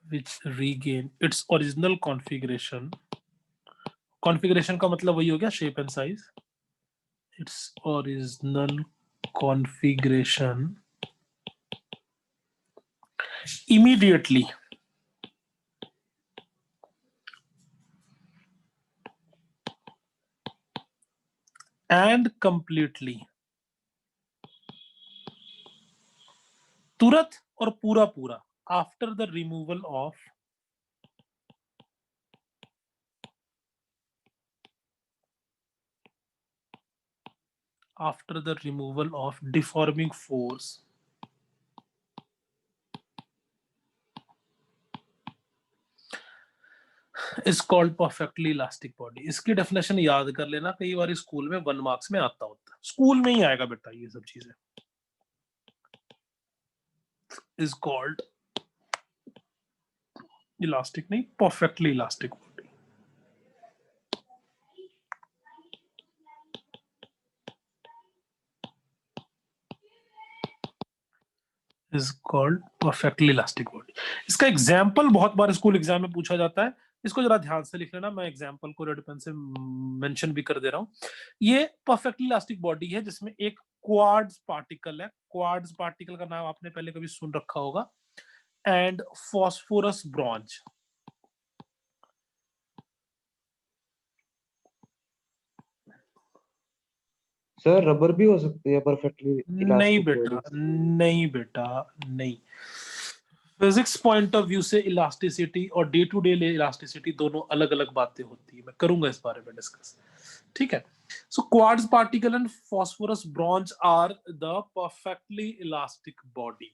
its original configuration, configuration का मतलब वही हो गया shape and size, its original configuration immediately and completely, तुरंत और पूरा पूरा, after the removal of deforming force is called perfectly elastic body. इसकी डेफिनेशन याद कर लेना, कई बार स्कूल में 1 मार्क्स में आता होता है, स्कूल में ही आएगा बेटा ये सब चीजें। is called elastic नहीं, perfectly elastic body. is called perfectly elastic body. इसका एग्जाम्पल बहुत बार स्कूल एग्जाम में पूछा जाता है, इसको जरा ध्यान से लिख लेना, मैं एग्जाम्पल को रेड पेन से मेंशन भी कर दे रहा हूं। ये परफेक्टली इलास्टिक बॉडी है जिसमें एक क्वार्ट्ज पार्टिकल है, क्वार्ट्ज पार्टिकल का नाम आपने पहले कभी सुन रखा होगा, and phosphorus bronze. Sir rubber भी हो सकती है परफेक्टली नहीं इलास्टिक बेटा, बॉडी? नहीं बेटा, नहीं। फिजिक्स पॉइंट ऑफ व्यू से इलास्टिसिटी और डे टू डे इलास्टिसिटी दोनों अलग अलग बातें होती है, मैं करूंगा इस बारे में डिस्कस, ठीक है। So quartz particle and phosphorus bronze are the perfectly elastic body,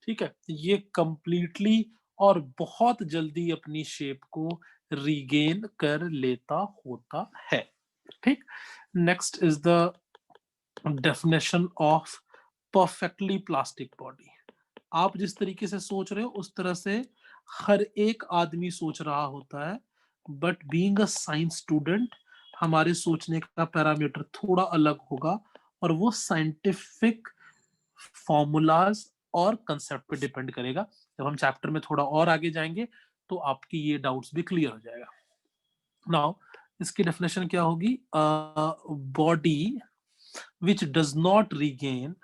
ठीक है। ये कंप्लीटली और बहुत जल्दी अपनी शेप को रिगेन कर लेता होता है, ठीक। Next is the definition of perfectly plastic body. आप जिस तरीके से सोच रहे हो उस तरह से हर एक आदमी सोच रहा होता है, but being a science student हमारे सोचने का पैरामीटर थोड़ा अलग होगा, और वो साइंटिफिक फॉर्मूलाज और कंसेप्ट पे डिपेंड करेगा। जब हम चैप्टर में थोड़ा और आगे जाएंगे तो आपकी ये डाउट्स भी क्लियर हो जाएगा। नाउ इसकी डेफिनेशन क्या होगी? Body which does not regain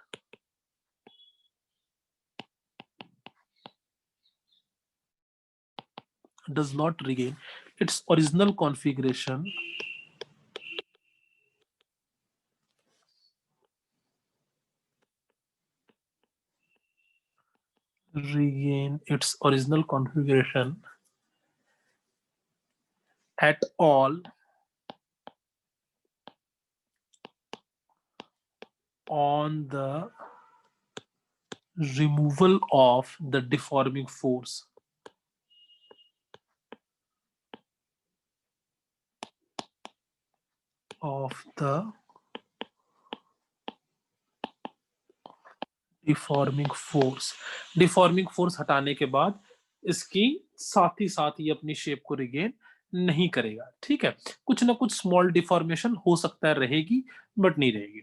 its original configuration at all on the removal of the deforming force of the deforming force हटाने के बाद इसकी साथ ही साथ ये अपनी शेप को रिगेन नहीं करेगा। ठीक है, कुछ ना कुछ स्मॉल डिफॉर्मेशन हो सकता है, रहेगी बट नहीं रहेगी।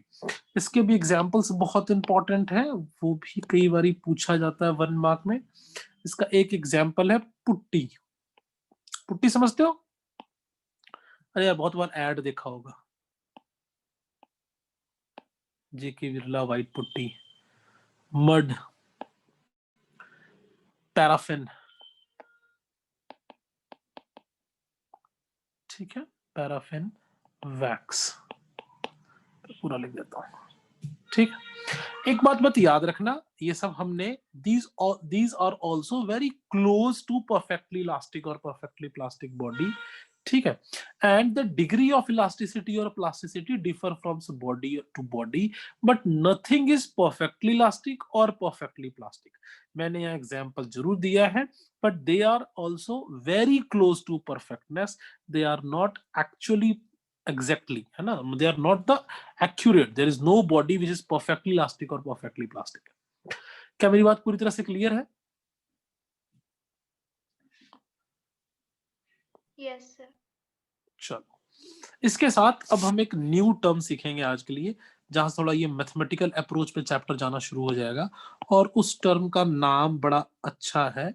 इसके भी एग्जांपल्स बहुत इंपॉर्टेंट है, वो भी कई बार पूछा जाता है 1 मार्क में। इसका एक एग्जांपल है पुट्टी। पुट्टी समझते हो? अरे यार बहुत बार ऐड देखा होगा, JK Birla white putty, mud, paraffin. ठीक है, पैराफिन, वैक्स, पूरा लिख देता हूं। ठीक, एक बात मत याद रखना, ये सब हमने these are also very close to perfectly elastic or perfectly plastic body। ठीक है, and the degree of elasticity or plasticity differ from body to body, but nothing is perfectly elastic or perfectly plastic। मैंने यहाँ example जरूर दिया है, but they are also very close to perfectness, they are not actually exactly, है ना, they are not the accurate, there is no body which is perfectly elastic or perfectly plastic। क्या मेरी बात पूरी तरह से क्लियर है? Yes sir. चलो, इसके साथ अब हम एक न्यू टर्म सीखेंगे आज के लिए, जहां थोड़ा ये मैथमेटिकल अप्रोच पे चैप्टर जाना शुरू हो जाएगा, और उस टर्म का नाम बड़ा अच्छा है,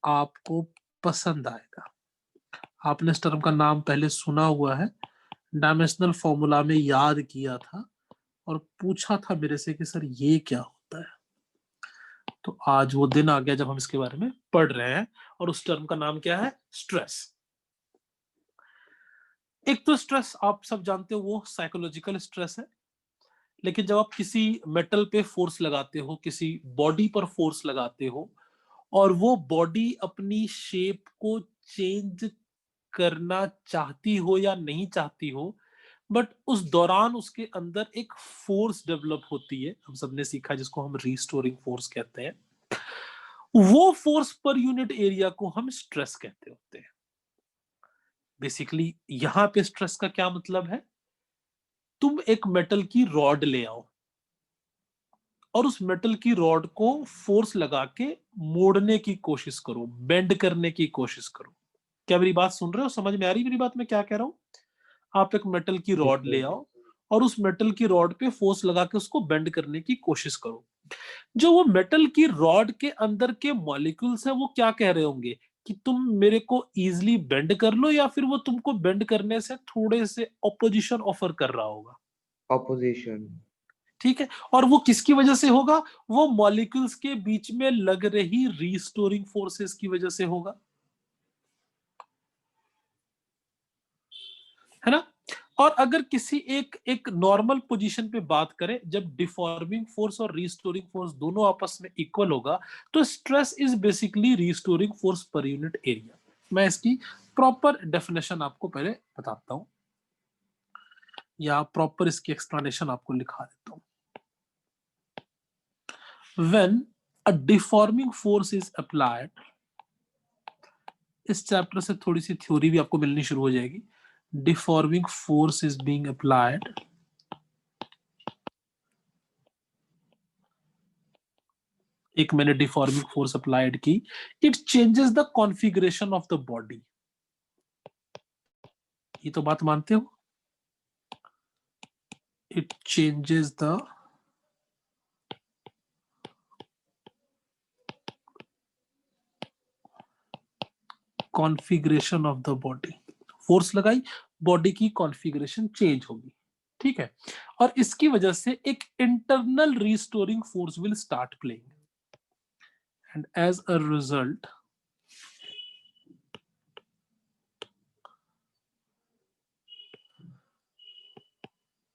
आपको पसंद आएगा। आपने इस टर्म का नाम पहले सुना हुआ है, डायमेंशनल फॉर्मूला में याद किया था और पूछा था मेरे से कि सर ये क्या होता है। तो आज वो दिन आ गया जब हम इसके बारे में पढ़ रहे हैं, और उस टर्म का नाम क्या है? स्ट्रेस। एक तो स्ट्रेस आप सब जानते हो, वो साइकोलॉजिकल स्ट्रेस है, लेकिन जब आप किसी मेटल पे फोर्स लगाते हो, किसी बॉडी पर फोर्स लगाते हो, और वो बॉडी अपनी शेप को चेंज करना चाहती हो या नहीं चाहती हो, बट उस दौरान उसके अंदर एक फोर्स डेवलप होती है, हम सबने सीखा, जिसको हम रीस्टोरिंग फोर्स कहते हैं। वो फोर्स पर यूनिट एरिया को हम स्ट्रेस कहते होते हैं। बेसिकली यहां पे स्ट्रेस का क्या मतलब है? तुम एक मेटल की रॉड ले आओ और उस मेटल की रॉड को फोर्स लगा के मोड़ने की कोशिश करो, बेंड करने की कोशिश करो। क्या मेरी बात सुन रहे हो? समझ में आ रही मेरी बात, मैं क्या कह रहा हूं? आप एक मेटल की रॉड ले आओ और उस मेटल की रॉड पे फोर्स लगा के उसको बेंड करने की कोशिश करो। जो वो मेटल की रॉड के अंदर के मॉलिक्यूल्स हैं, वो क्या कह रहे होंगे कि तुम मेरे को इजीली बेंड कर लो, या फिर वो तुमको बेंड करने से थोड़े से ऑपोजिशन ऑफर कर रहा होगा। ऑपोजिशन। ठीक है, और वो किसकी वजह से होगा? वो मॉलिक्यूल्स के बीच में लग रही रीस्टोरिंग फोर्सेस की वजह से होगा, है ना। और अगर किसी एक नॉर्मल पोजीशन पे बात करें, जब डिफॉर्मिंग फोर्स और रीस्टोरिंग फोर्स दोनों आपस में इक्वल होगा, तो stress is basically restoring force per unit area. मैं इसकी प्रॉपर डेफिनेशन आपको पहले बताता हूं, या प्रॉपर इसकी एक्सप्लेनेशन आपको लिखा देता हूं। When a deforming force is applied, इस चैप्टर से थोड़ी सी थ्योरी भी आपको मिलनी शुरू हो जाएगी। Deforming force is being applied, एक मैंने डिफॉर्मिंग फोर्स अप्लाइड की, it changes the configuration of the body. ये तो बात मानते हो? It changes the configuration of the body. Force लगाई, बॉडी की कॉन्फ़िगरेशन चेंज होगी। ठीक है, और इसकी वजह से एक internal restoring force will start playing, and as a result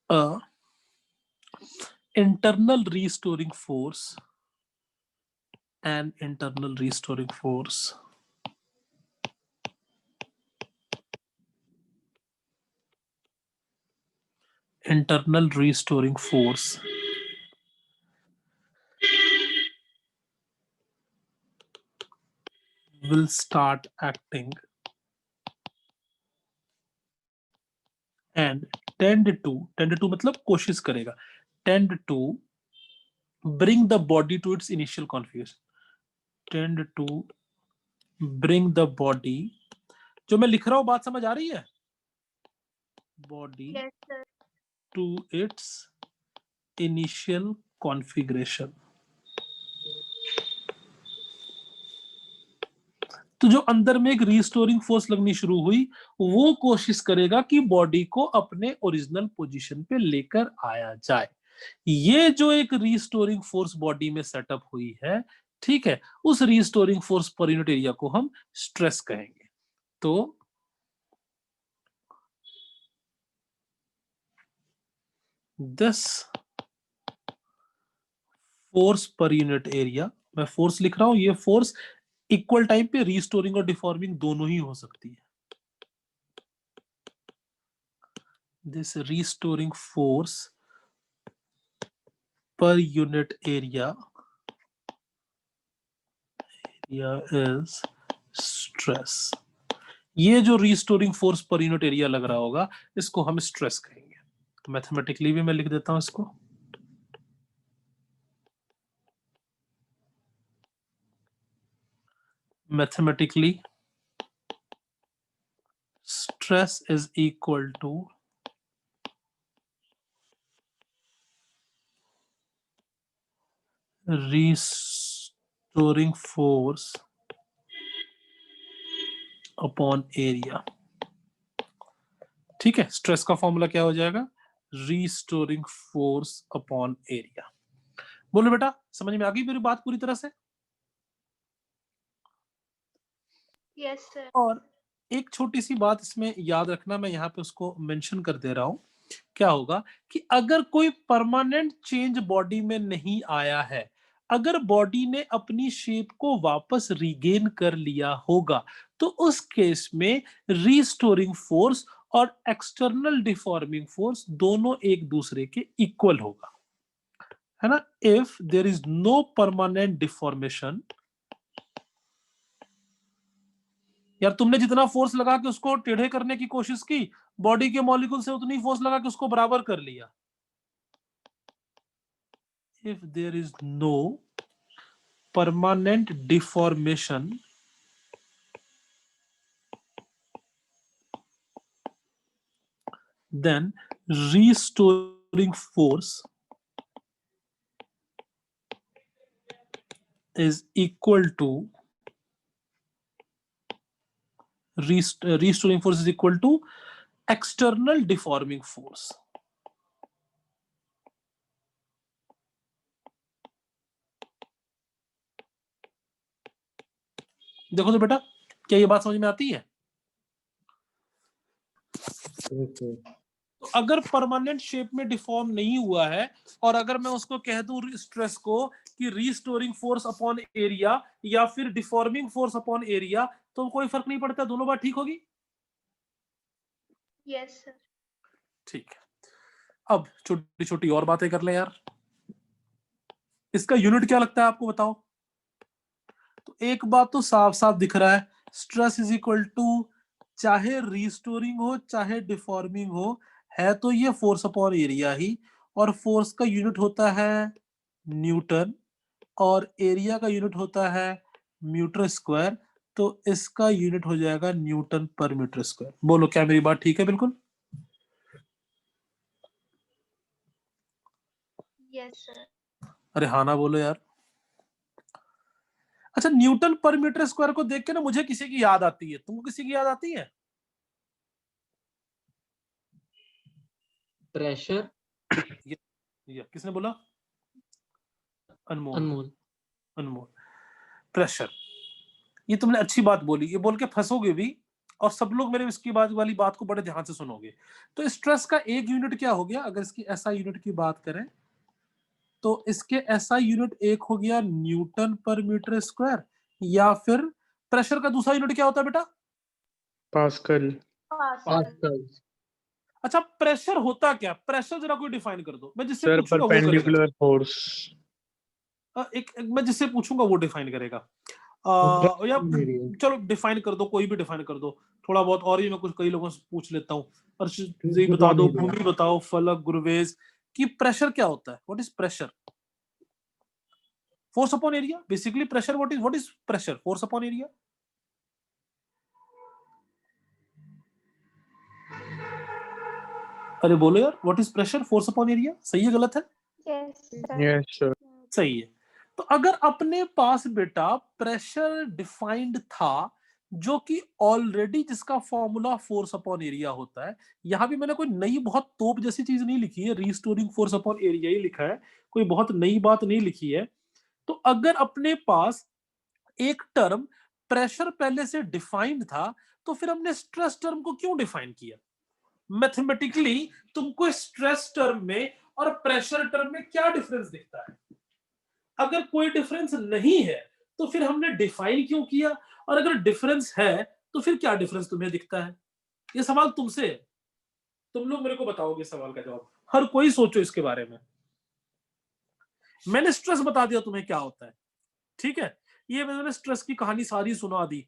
a internal restoring force and internal restoring force internal restoring force will start acting and tend to मतलब कोशिश करेगा, tend to bring the body to its initial configuration, tend to bring the body, जो मैं लिख रहा हूं बात समझ आ रही है? Body Yes, sir. to its initial configuration. तो जो अंदर में एक रिस्टोरिंग फोर्स लगनी शुरू हुई, वो कोशिश करेगा कि बॉडी को अपने ओरिजिनल पोजीशन पे लेकर आया जाए। ये जो एक रिस्टोरिंग फोर्स बॉडी में सेटअप हुई है, ठीक है, उस restoring force per unit area को हम स्ट्रेस कहेंगे। तो this force per unit area, मैं फोर्स लिख रहा हूं, ये फोर्स इक्वल टाइम पे रिस्टोरिंग और डिफॉर्मिंग दोनों ही हो सकती है। This restoring force per unit area is stress. ये जो restoring force per unit area लग रहा होगा, इसको हम स्ट्रेस कहेंगे। मैथमेटिकली भी मैं लिख देता हूं इसको, mathematically stress is equal to restoring force upon area। ठीक है, स्ट्रेस का फॉर्मूला क्या हो जाएगा? Restoring force upon area. बोलो बेटा, समझ में आ गई मेरी बात पूरी तरह से? Yes, sir. और एक छोटी सी बात इसमें याद रखना, मैं यहाँ पे उसको मेंशन कर दे रहा हूं। क्या होगा कि अगर कोई परमानेंट चेंज बॉडी में नहीं आया है, अगर बॉडी ने अपनी शेप को वापस रिगेन कर लिया होगा, तो उस केस में रिस्टोरिंग फोर्स और एक्सटर्नल डिफॉर्मिंग फोर्स दोनों एक दूसरे के इक्वल होगा, है ना? If there is no permanent deformation, यार तुमने जितना फोर्स लगा के उसको टेढ़े करने की कोशिश की, बॉडी के मॉलिक्यूल से उतनी फोर्स लगा के उसको बराबर कर लिया। If there is no permanent deformation, then restoring force is equal to restoring force is equal to external deforming force। देखो तो बेटा, क्या ये बात समझ में आती है? तो अगर परमानेंट शेप में डिफॉर्म नहीं हुआ है, और अगर मैं उसको कह दूं स्ट्रेस को कि रिस्टोरिंग फोर्स अपॉन एरिया या फिर डिफॉर्मिंग फोर्स अपॉन एरिया, तो कोई फर्क नहीं पड़ता, दोनों बात ठीक होगी। Yes, sir. ठीक है, अब छोटी छोटी और बातें कर ले यार। इसका यूनिट क्या लगता है आपको, बताओ? तो एक बात तो साफ साफ दिख रहा है, स्ट्रेस इज इक्वल टू, चाहे रिस्टोरिंग हो चाहे डिफॉर्मिंग हो, है तो ये फोर्स अपॉन एरिया ही, और फोर्स का यूनिट होता है न्यूटन, और एरिया का यूनिट होता है मीटर स्क्वायर, तो इसका यूनिट हो जाएगा न्यूटन पर मीटर स्क्वायर। बोलो, क्या मेरी बात ठीक है बिल्कुल? Yes, sir. अरे हाँ ना बोलो यार। अच्छा, न्यूटन पर मीटर स्क्वायर को देख के ना मुझे किसी की याद आती है, तुमको किसी की याद आती है? प्रेशर। ये किसने बोला? अनमोल। अनमोल। अनमोल। प्रेशर, ये तुमने अच्छी बात बोली, ये बोल के फंसोगे भी, और सब लोग मेरे इसकी बात वाली बात को बड़े ध्यान से सुनोगे। तो स्ट्रेस का एक यूनिट क्या हो गया? अगर इसकी एसआई यूनिट की बात करें, तो इसके एसआई यूनिट एक हो गया न्यूटन पर मीटर स्क्वायर, या फिर प्रेशर का दूसरा यूनिट क्या होता है बेटा? पास्कल। पास्कल। अच्छा, प्रेशर होता क्या? प्रेशर जरा कोई डिफाइन कर दो, मैं जिससे सर पूछूंगा वो करेगा। Perpendicular force. एक मैं जिससे पूछूंगा वो डिफाइन करेगा। या चलो डिफाइन कर दो, कोई भी डिफाइन कर दो, थोड़ा बहुत और ही मैं कुछ कई लोगों से पूछ लेता हूँ। अर्षित बता दो, भूमि बताओ, फलक, गुरवेज, कि प्रेशर क्या होता है? What is pressure? Force upon area, basically pressure, what is pressure? Force upon area. अरे बोलो यार, what is pressure? Force upon area. सही है गलत है? Yes, sir. Yes sir. सही है। तो अगर अपने पास बेटा प्रेशर डिफाइंड था, जो कि ऑलरेडी जिसका फॉर्मूला फोर्स अपॉन एरिया होता है, यहां भी मैंने कोई नई बहुत तोप जैसी चीज नहीं लिखी है, रीस्टोरिंग फोर्स अपॉन एरिया ही लिखा है, कोई बहुत नई बात नहीं लिखी है। तो अगर अपने पास एक टर्म प्रेशर पहले से डिफाइंड था, तो फिर हमने स्ट्रेस टर्म को क्यों डिफाइन किया? मैथमेटिकली तुमको स्ट्रेस टर्म में और प्रेशर टर्म में क्या डिफरेंस दिखता है? अगर कोई डिफरेंस नहीं है तो फिर हमने डिफाइन क्यों किया, और अगर डिफरेंस है तो फिर क्या डिफरेंस तुम्हें दिखता है? ये सवाल तुमसे है, तुम लोग मेरे को बताओगे सवाल का जवाब। हर कोई सोचो इसके बारे में। मैंने स्ट्रेस बता दिया तुम्हें क्या होता है, ठीक है, ये मैंने स्ट्रेस की कहानी सारी सुना दी।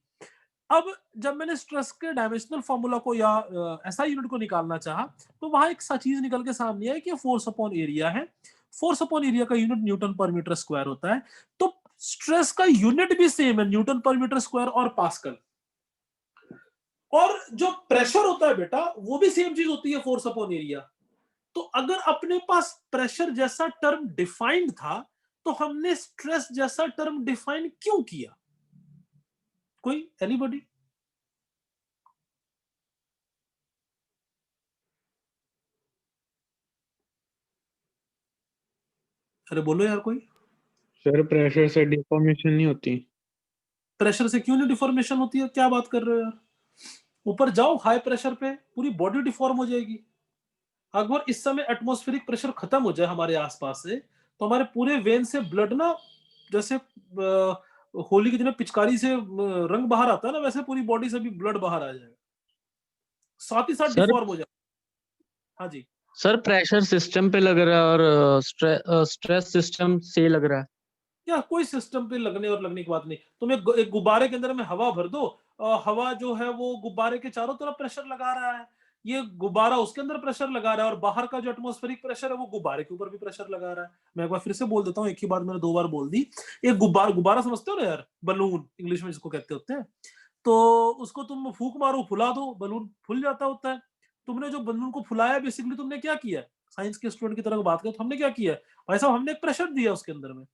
अब जब मैंने स्ट्रेस के डायमेंशनल फॉर्मूला को या ऐसा यूनिट को निकालना चाहा, तो वहां एक सा चीज निकल के सामने आई कि फोर्स अपॉन एरिया है। फोर्स अपॉन एरिया का यूनिट न्यूटन पर मीटर स्क्वायर होता है, तो स्ट्रेस का यूनिट भी सेम है, न्यूटन पर मीटर स्क्वायर और पास्कल। और जो प्रेशर होता है बेटा, वो भी सेम चीज होती है, फोर्स अपॉन एरिया। तो अगर अपने पास प्रेशर जैसा टर्म डिफाइंड था, तो हमने स्ट्रेस जैसा टर्म डिफाइन क्यों किया? कोई एनीबॉडी? अरे बोलो यार कोई। सर प्रेशर से डिफॉर्मेशन नहीं होती। प्रेशर से क्यों नहीं डिफॉर्मेशन होती है? क्या बात कर रहे हो यार? ऊपर जाओ हाई प्रेशर पे, पूरी बॉडी डिफॉर्म हो जाएगी। अगर इस समय एटमॉस्फेरिक प्रेशर खत्म हो जाए हमारे आसपास से, तो हमारे पूरे वेन से ब्लड ना, जैसे होली के दिन पिचकारी से रंग बाहर आता है ना, वैसे पूरी बॉडी से भी ब्लड बाहर आ जाएगा, साथ ही साथ सर डिफॉर्म हो जाएगा। हाँ जी। सर प्रेशर सिस्टम पे लग रहा है और स्ट्रेस सिस्टम से लग रहा है। या कोई सिस्टम पे लगने और लगने की बात नहीं। तुम एक गुब्बारे के अंदर में हवा भर दो, हवा जो है वो गुब्बारे के चारों तरफ प्रेशर लगा रहा है, ये गुब्बारा उसके अंदर प्रेशर लगा रहा है, और बाहर का जो एटमॉस्फेरिक प्रेशर है वो गुब्बारे के ऊपर भी प्रेशर लगा रहा है। मैं एक बार फिर से बोल देता हूँ, एक ही बात मैंने 2 बार बोल दी। एक गुब्बारा समझते हो ना यार, बलून इंग्लिश में जिसको कहते होते हैं, तो उसको तुम फूंक मारो, फुला दो, बलून फुल जाता होता है। तुमने जो बलून को फुलाया, बेसिकली तुमने क्या किया? साइंस के स्टूडेंट की तरह बात करो तो हमने क्या किया भाई साहब? हमने एक प्रेशर दिया उसके अंदर में,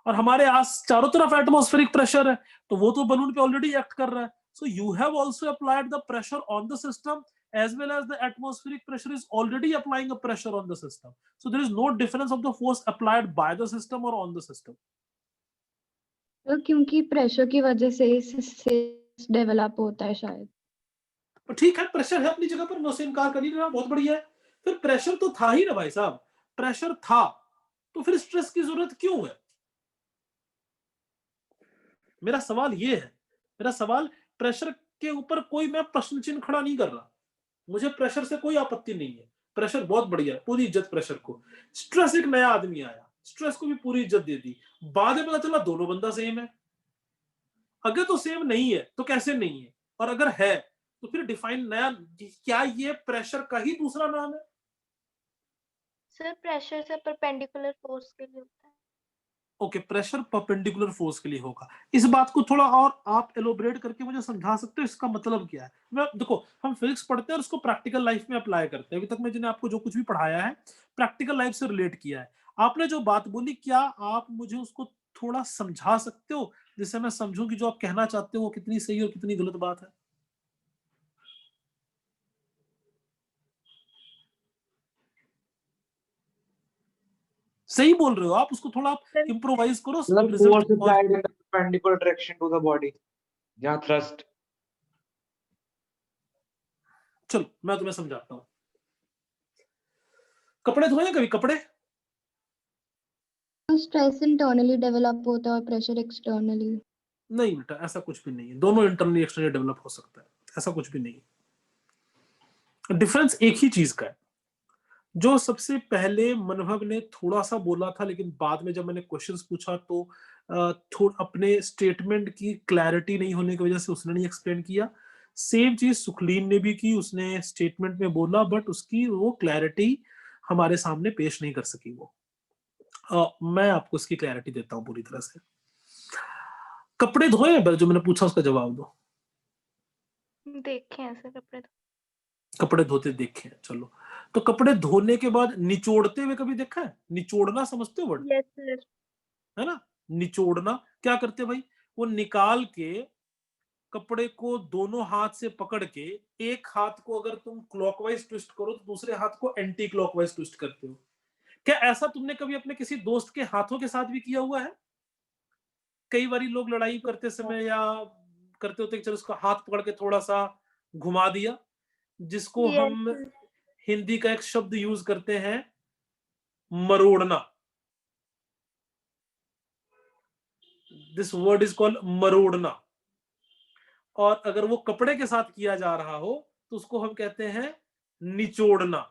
और हमारे आस चारों तरफ एटमॉस्फेरिक प्रेशर है, तो वो तो बलून पे ऑलरेडी एक्ट कर रहा है। So you have also applied the pressure on the system, as well as the atmospheric pressure is already applying a pressure on the system, so there is no difference of the force applied by the system or on the system. तो क्योंकि pressure की वजह से develop होता है शायद। तो ठीक है, प्रेशर है अपनी जगह पर, मैं उससे इनकार कर नहीं रहा, बहुत बढ़िया है। फिर प्रेशर तो था ही ना भाई साहब, प्रेशर था तो फिर स्ट्रेस की जरूरत क्यों है? मेरा सवाल ये है, मेरा सवाल, प्रेशर के ऊपर कोई मैं प्रश्न चिन्ह खड़ा नहीं कर रहा, मुझे प्रेशर से कोई आपत्ति नहीं है, प्रेशर बहुत बढ़िया है, पूरी इज्जत प्रेशर को। स्ट्रेस एक नया आदमी आया, स्ट्रेस को भी पूरी इज्जत दे दी, बाद में पता चला दोनों बंदा सेम है। अगर तो सेम नहीं है तो कैसे नहीं है, और अगर है तो फिर डिफाइन नया, क्या ये प्रेशर का ही दूसरा नाम है? सर प्रेशर से परपेंडिकुलर फोर्स के लिए होता है। ओके, प्रेशर परपेंडिकुलर फोर्स के लिए होगा। इस बात को थोड़ा और आप एलोबरेट करके मुझे समझा सकते हो, इसका मतलब क्या है? मैं देखो, हम फिजिक्स पढ़ते हैं और उसको प्रैक्टिकल लाइफ में अप्लाई करते हैं। अभी तक मैं जिन्हें आपको जो कुछ भी पढ़ाया है, प्रैक्टिकल लाइफ से रिलेट किया है। आपने जो बात बोली, क्या आप मुझे उसको थोड़ा समझा सकते हो, जिससे मैं समझूं कि जो आप कहना चाहते हो वो कितनी सही और कितनी गलत बात है? सही बोल रहे हो आप, उसको थोड़ा आप इम्प्रोवाइज करो। मतलब force applied in the perpendicular direction to the body, या thrust। चलो मैं तुम्हें समझाता हूँ। कपड़े धोए हैं कभी? कपड़े स्ट्रेस इंटरनली डेवलप होता है और प्रेशर एक्सटर्नली। नहीं बेटा, ऐसा कुछ भी नहीं है, दोनों इंटरनली एक्सटर्नली डेवलप हो सकता है, ऐसा कुछ भी नहीं। डिफरेंस एक ही चीज का है, जो सबसे पहले मनभव ने थोड़ा सा बोला था, लेकिन बाद में जब मैंने क्वेश्चंस पूछा तो थोड़ा अपने स्टेटमेंट की क्लैरिटी नहीं होने की वजह से उसने नहीं एक्सप्लेन किया। सेम चीज सुखलीन ने भी की, उसने स्टेटमेंट में बोला बट उसकी वो क्लैरिटी हमारे सामने पेश नहीं कर सकी वो। मैं आपको इसकी क्लैरिटी देता हूं पूरी तरह से। कपड़े धोए हैं, जो मैंने पूछा उसका जवाब दो। देखे हैं सर कपड़े तो। कपड़े धोते देखे हैं, चलो। तो कपड़े धोने के बाद निचोड़ते हुए कभी देखा है? निचोड़ना समझते हो वर्ड, यस सर। है ना? निचोड़ना क्या करते हैं भाई, वो निकाल के कपड़े को दोनों हाथ से पकड़ के, एक हाथ को अगर तुम क्लॉकवाइज ट्विस्ट करो तो दूसरे हाथ को एंटी क्लॉकवाइज ट्विस्ट करते हो। क्या ऐसा तुमने कभी अपने किसी दोस्त के हाथों के साथ भी किया हुआ है? कई बारी लोग लड़ाई करते समय या करते होते कि चलो उसका हाथ पकड़ के थोड़ा सा घुमा दिया, जिसको यस हम सर। हिंदी का एक शब्द यूज करते हैं, मरोड़ना। दिस वर्ड इज कॉल्ड मरोड़ना। और अगर वो कपड़े के साथ किया जा रहा हो तो उसको हम कहते हैं निचोड़ना।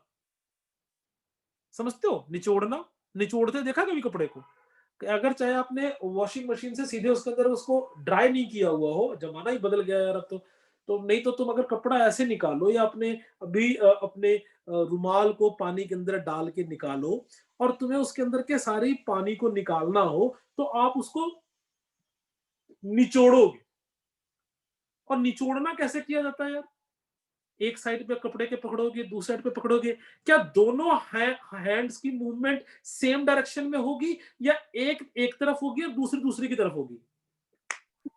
समझते हो? निचोड़ना, निचोड़ते देखा कभी कपड़े को? अगर चाहे आपने वॉशिंग मशीन से सीधे उसके अंदर उसको ड्राई नहीं किया हुआ हो, जमाना ही बदल गया यार अब तो नहीं तो तुम अगर कपड़ा ऐसे निकालो या अपने अभी अपने रुमाल को पानी के अंदर डाल के निकालो और तुम्हें उसके अंदर के सारे पानी को निकालना हो तो आप उसको निचोड़ोगे। और निचोड़ना कैसे किया जाता है यार? एक साइड पे कपड़े के पकड़ोगे, दूसरी साइड पे पकड़ोगे, क्या दोनों हैंड्स की मूवमेंट सेम डायरेक्शन में होगी या एक एक तरफ होगी और दूसरी दूसरी की तरफ होगी?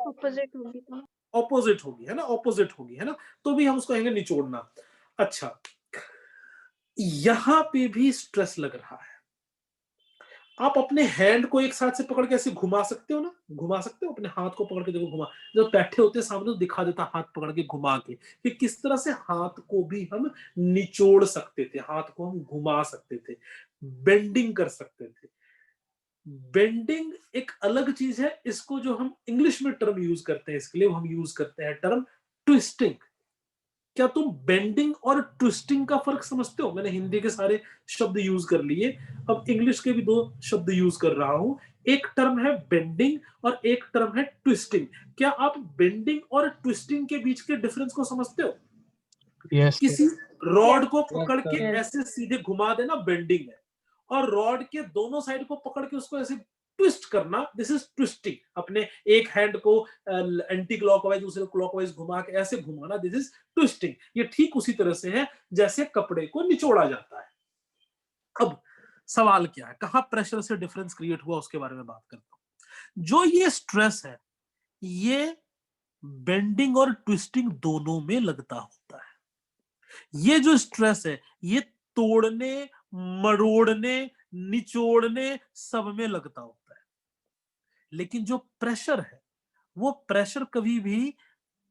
ऑपोजिट होगी तो। ऑपोजिट होगी, है ना? ऑपोजिट होगी, है ना? तो भी हम उसको कहेंगे निचोड़ना। अच्छा, यहां पे भी स्ट्रेस लग रहा है। आप अपने हैंड को एक साथ से पकड़ के ऐसे घुमा सकते हो ना? घुमा सकते हो अपने हाथ को पकड़ के, देखो घुमा। जब बैठे होते हैं सामने तो दिखा देता हाथ पकड़ के घुमा के कि किस तरह से हाथ को भी हम निचोड़ सकते थे, हाथ को हम घुमा सकते थे, बेंडिंग कर सकते थे। बेंडिंग एक अलग चीज है, इसको जो हम इंग्लिश में टर्म यूज करते हैं इसके लिए, हम यूज करते हैं टर्म ट्विस्टिंग। क्या तुम बेंडिंग और ट्विस्टिंग का फर्क समझते हो? मैंने हिंदी के सारे शब्द यूज कर लिए, अब इंग्लिश के भी दो शब्द यूज कर रहा हूं। एक टर्म है बेंडिंग और एक टर्म है ट्विस्टिंग। क्या आप बेंडिंग और ट्विस्टिंग के बीच के डिफरेंस को समझते हो? यस किसी रॉड को Yes, पकड़ के sir. ऐसे सीधे घुमा देना बेंडिंग है, और रॉड के दोनों साइड को पकड़ के उसको ऐसे ट्विस्ट करना, दिस इज ट्विस्टिंग। अपने एक हैंड को एंटी क्लॉकवाइज दूसरे क्लॉकवाइज घुमा के ऐसे घुमाना, दिस इज ट्विस्टिंग। ये ठीक उसी तरह से है जैसे कपड़े को निचोड़ा जाता है। अब सवाल क्या है, कहां प्रेशर से डिफरेंस क्रिएट हुआ उसके बारे में बात करता हूं। जो ये स्ट्रेस है ये बेंडिंग और ट्विस्टिंग दोनों में लगता होता है। ये जो स्ट्रेस है ये तोड़ने, मरोड़ने, निचोड़ने सब में लगता होता है। लेकिन जो प्रेशर है वो प्रेशर कभी भी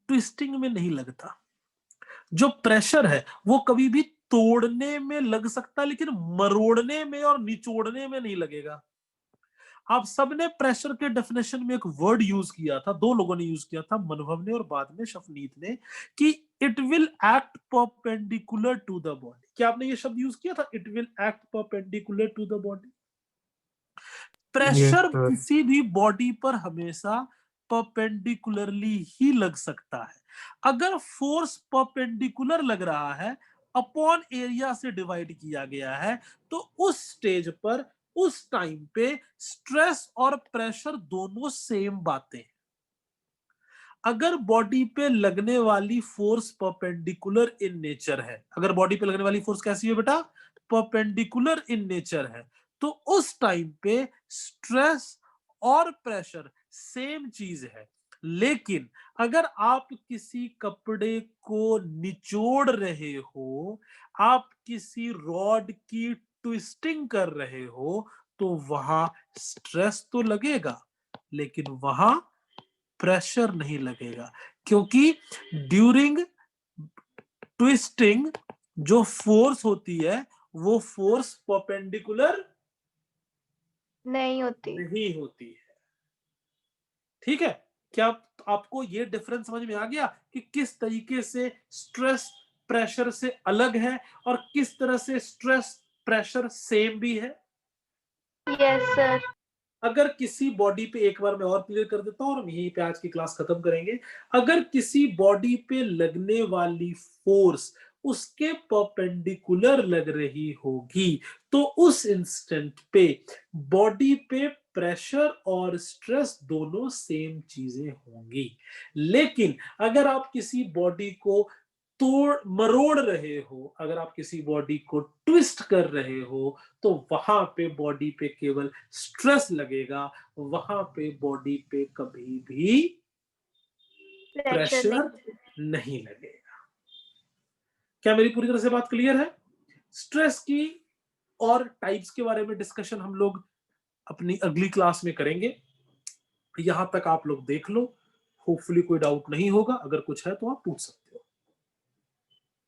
ट्विस्टिंग में नहीं लगता। जो प्रेशर है वो कभी भी तोड़ने में लग सकता लेकिन मरोड़ने में और निचोड़ने में नहीं लगेगा। आप सबने प्रेशर के डेफिनेशन में एक वर्ड यूज किया था, दो लोगों ने यूज किया था, मनभव ने और बाद में शफनीत ने, कि it will act perpendicular to the body. क्या आपने ये शब्द यूज किया था, it will act perpendicular to the body? Pressure sir. किसी भी बॉडी पर हमेशा परपेंडिकुलरली ही लग सकता है। अगर फोर्स परपेंडिकुलर लग रहा है, अपॉन एरिया से डिवाइड किया गया है, तो उस स्टेज पर उस टाइम पे स्ट्रेस और प्रेशर दोनों सेम बातें हैं। अगर बॉडी पे लगने वाली फोर्स परपेंडिकुलर इन नेचर है, अगर बॉडी पे लगने वाली फोर्स कैसी है बेटा, परपेंडिकुलर इन नेचर है, तो उस टाइम पे स्ट्रेस और प्रेशर सेम चीज है। लेकिन अगर आप किसी कपड़े को निचोड़ रहे हो, आप किसी रॉड की ट्विस्टिंग कर रहे हो, तो वहां स्ट्रेस तो लगेगा लेकिन वहां प्रेशर नहीं लगेगा, क्योंकि ड्यूरिंग ट्विस्टिंग जो फोर्स होती है वो फोर्स परपेंडिकुलर नहीं होती। नहीं होती है। ठीक है? क्या आपको ये डिफरेंस समझ में आ गया कि किस तरीके से स्ट्रेस प्रेशर से अलग है और किस तरह से स्ट्रेस प्रेशर सेम भी है? Yes sir. अगर किसी बॉडी पे, एक बार मैं और क्लियर कर देता हूं और हम यहीं पे आज की क्लास खत्म करेंगे। अगर किसी बॉडी पे लगने वाली फोर्स उसके परपेंडिकुलर लग रही होगी, तो उस इंस्टेंट पे बॉडी पे प्रेशर और स्ट्रेस दोनों सेम चीजें होंगी। लेकिन अगर आप किसी बॉडी को तोड़ मरोड़ रहे हो, अगर आप किसी बॉडी को ट्विस्ट कर रहे हो, तो वहां पे बॉडी पे केवल स्ट्रेस लगेगा, वहां पे बॉडी पे कभी भी प्रेशर प्रेशर नहीं लगेगा। क्या मेरी पूरी तरह से बात क्लियर है? स्ट्रेस की और टाइप्स के बारे में डिस्कशन हम लोग अपनी अगली क्लास में करेंगे। यहां तक आप लोग देख लो, होपफुली कोई डाउट नहीं होगा, अगर कुछ है तो आप पूछ सकते हो।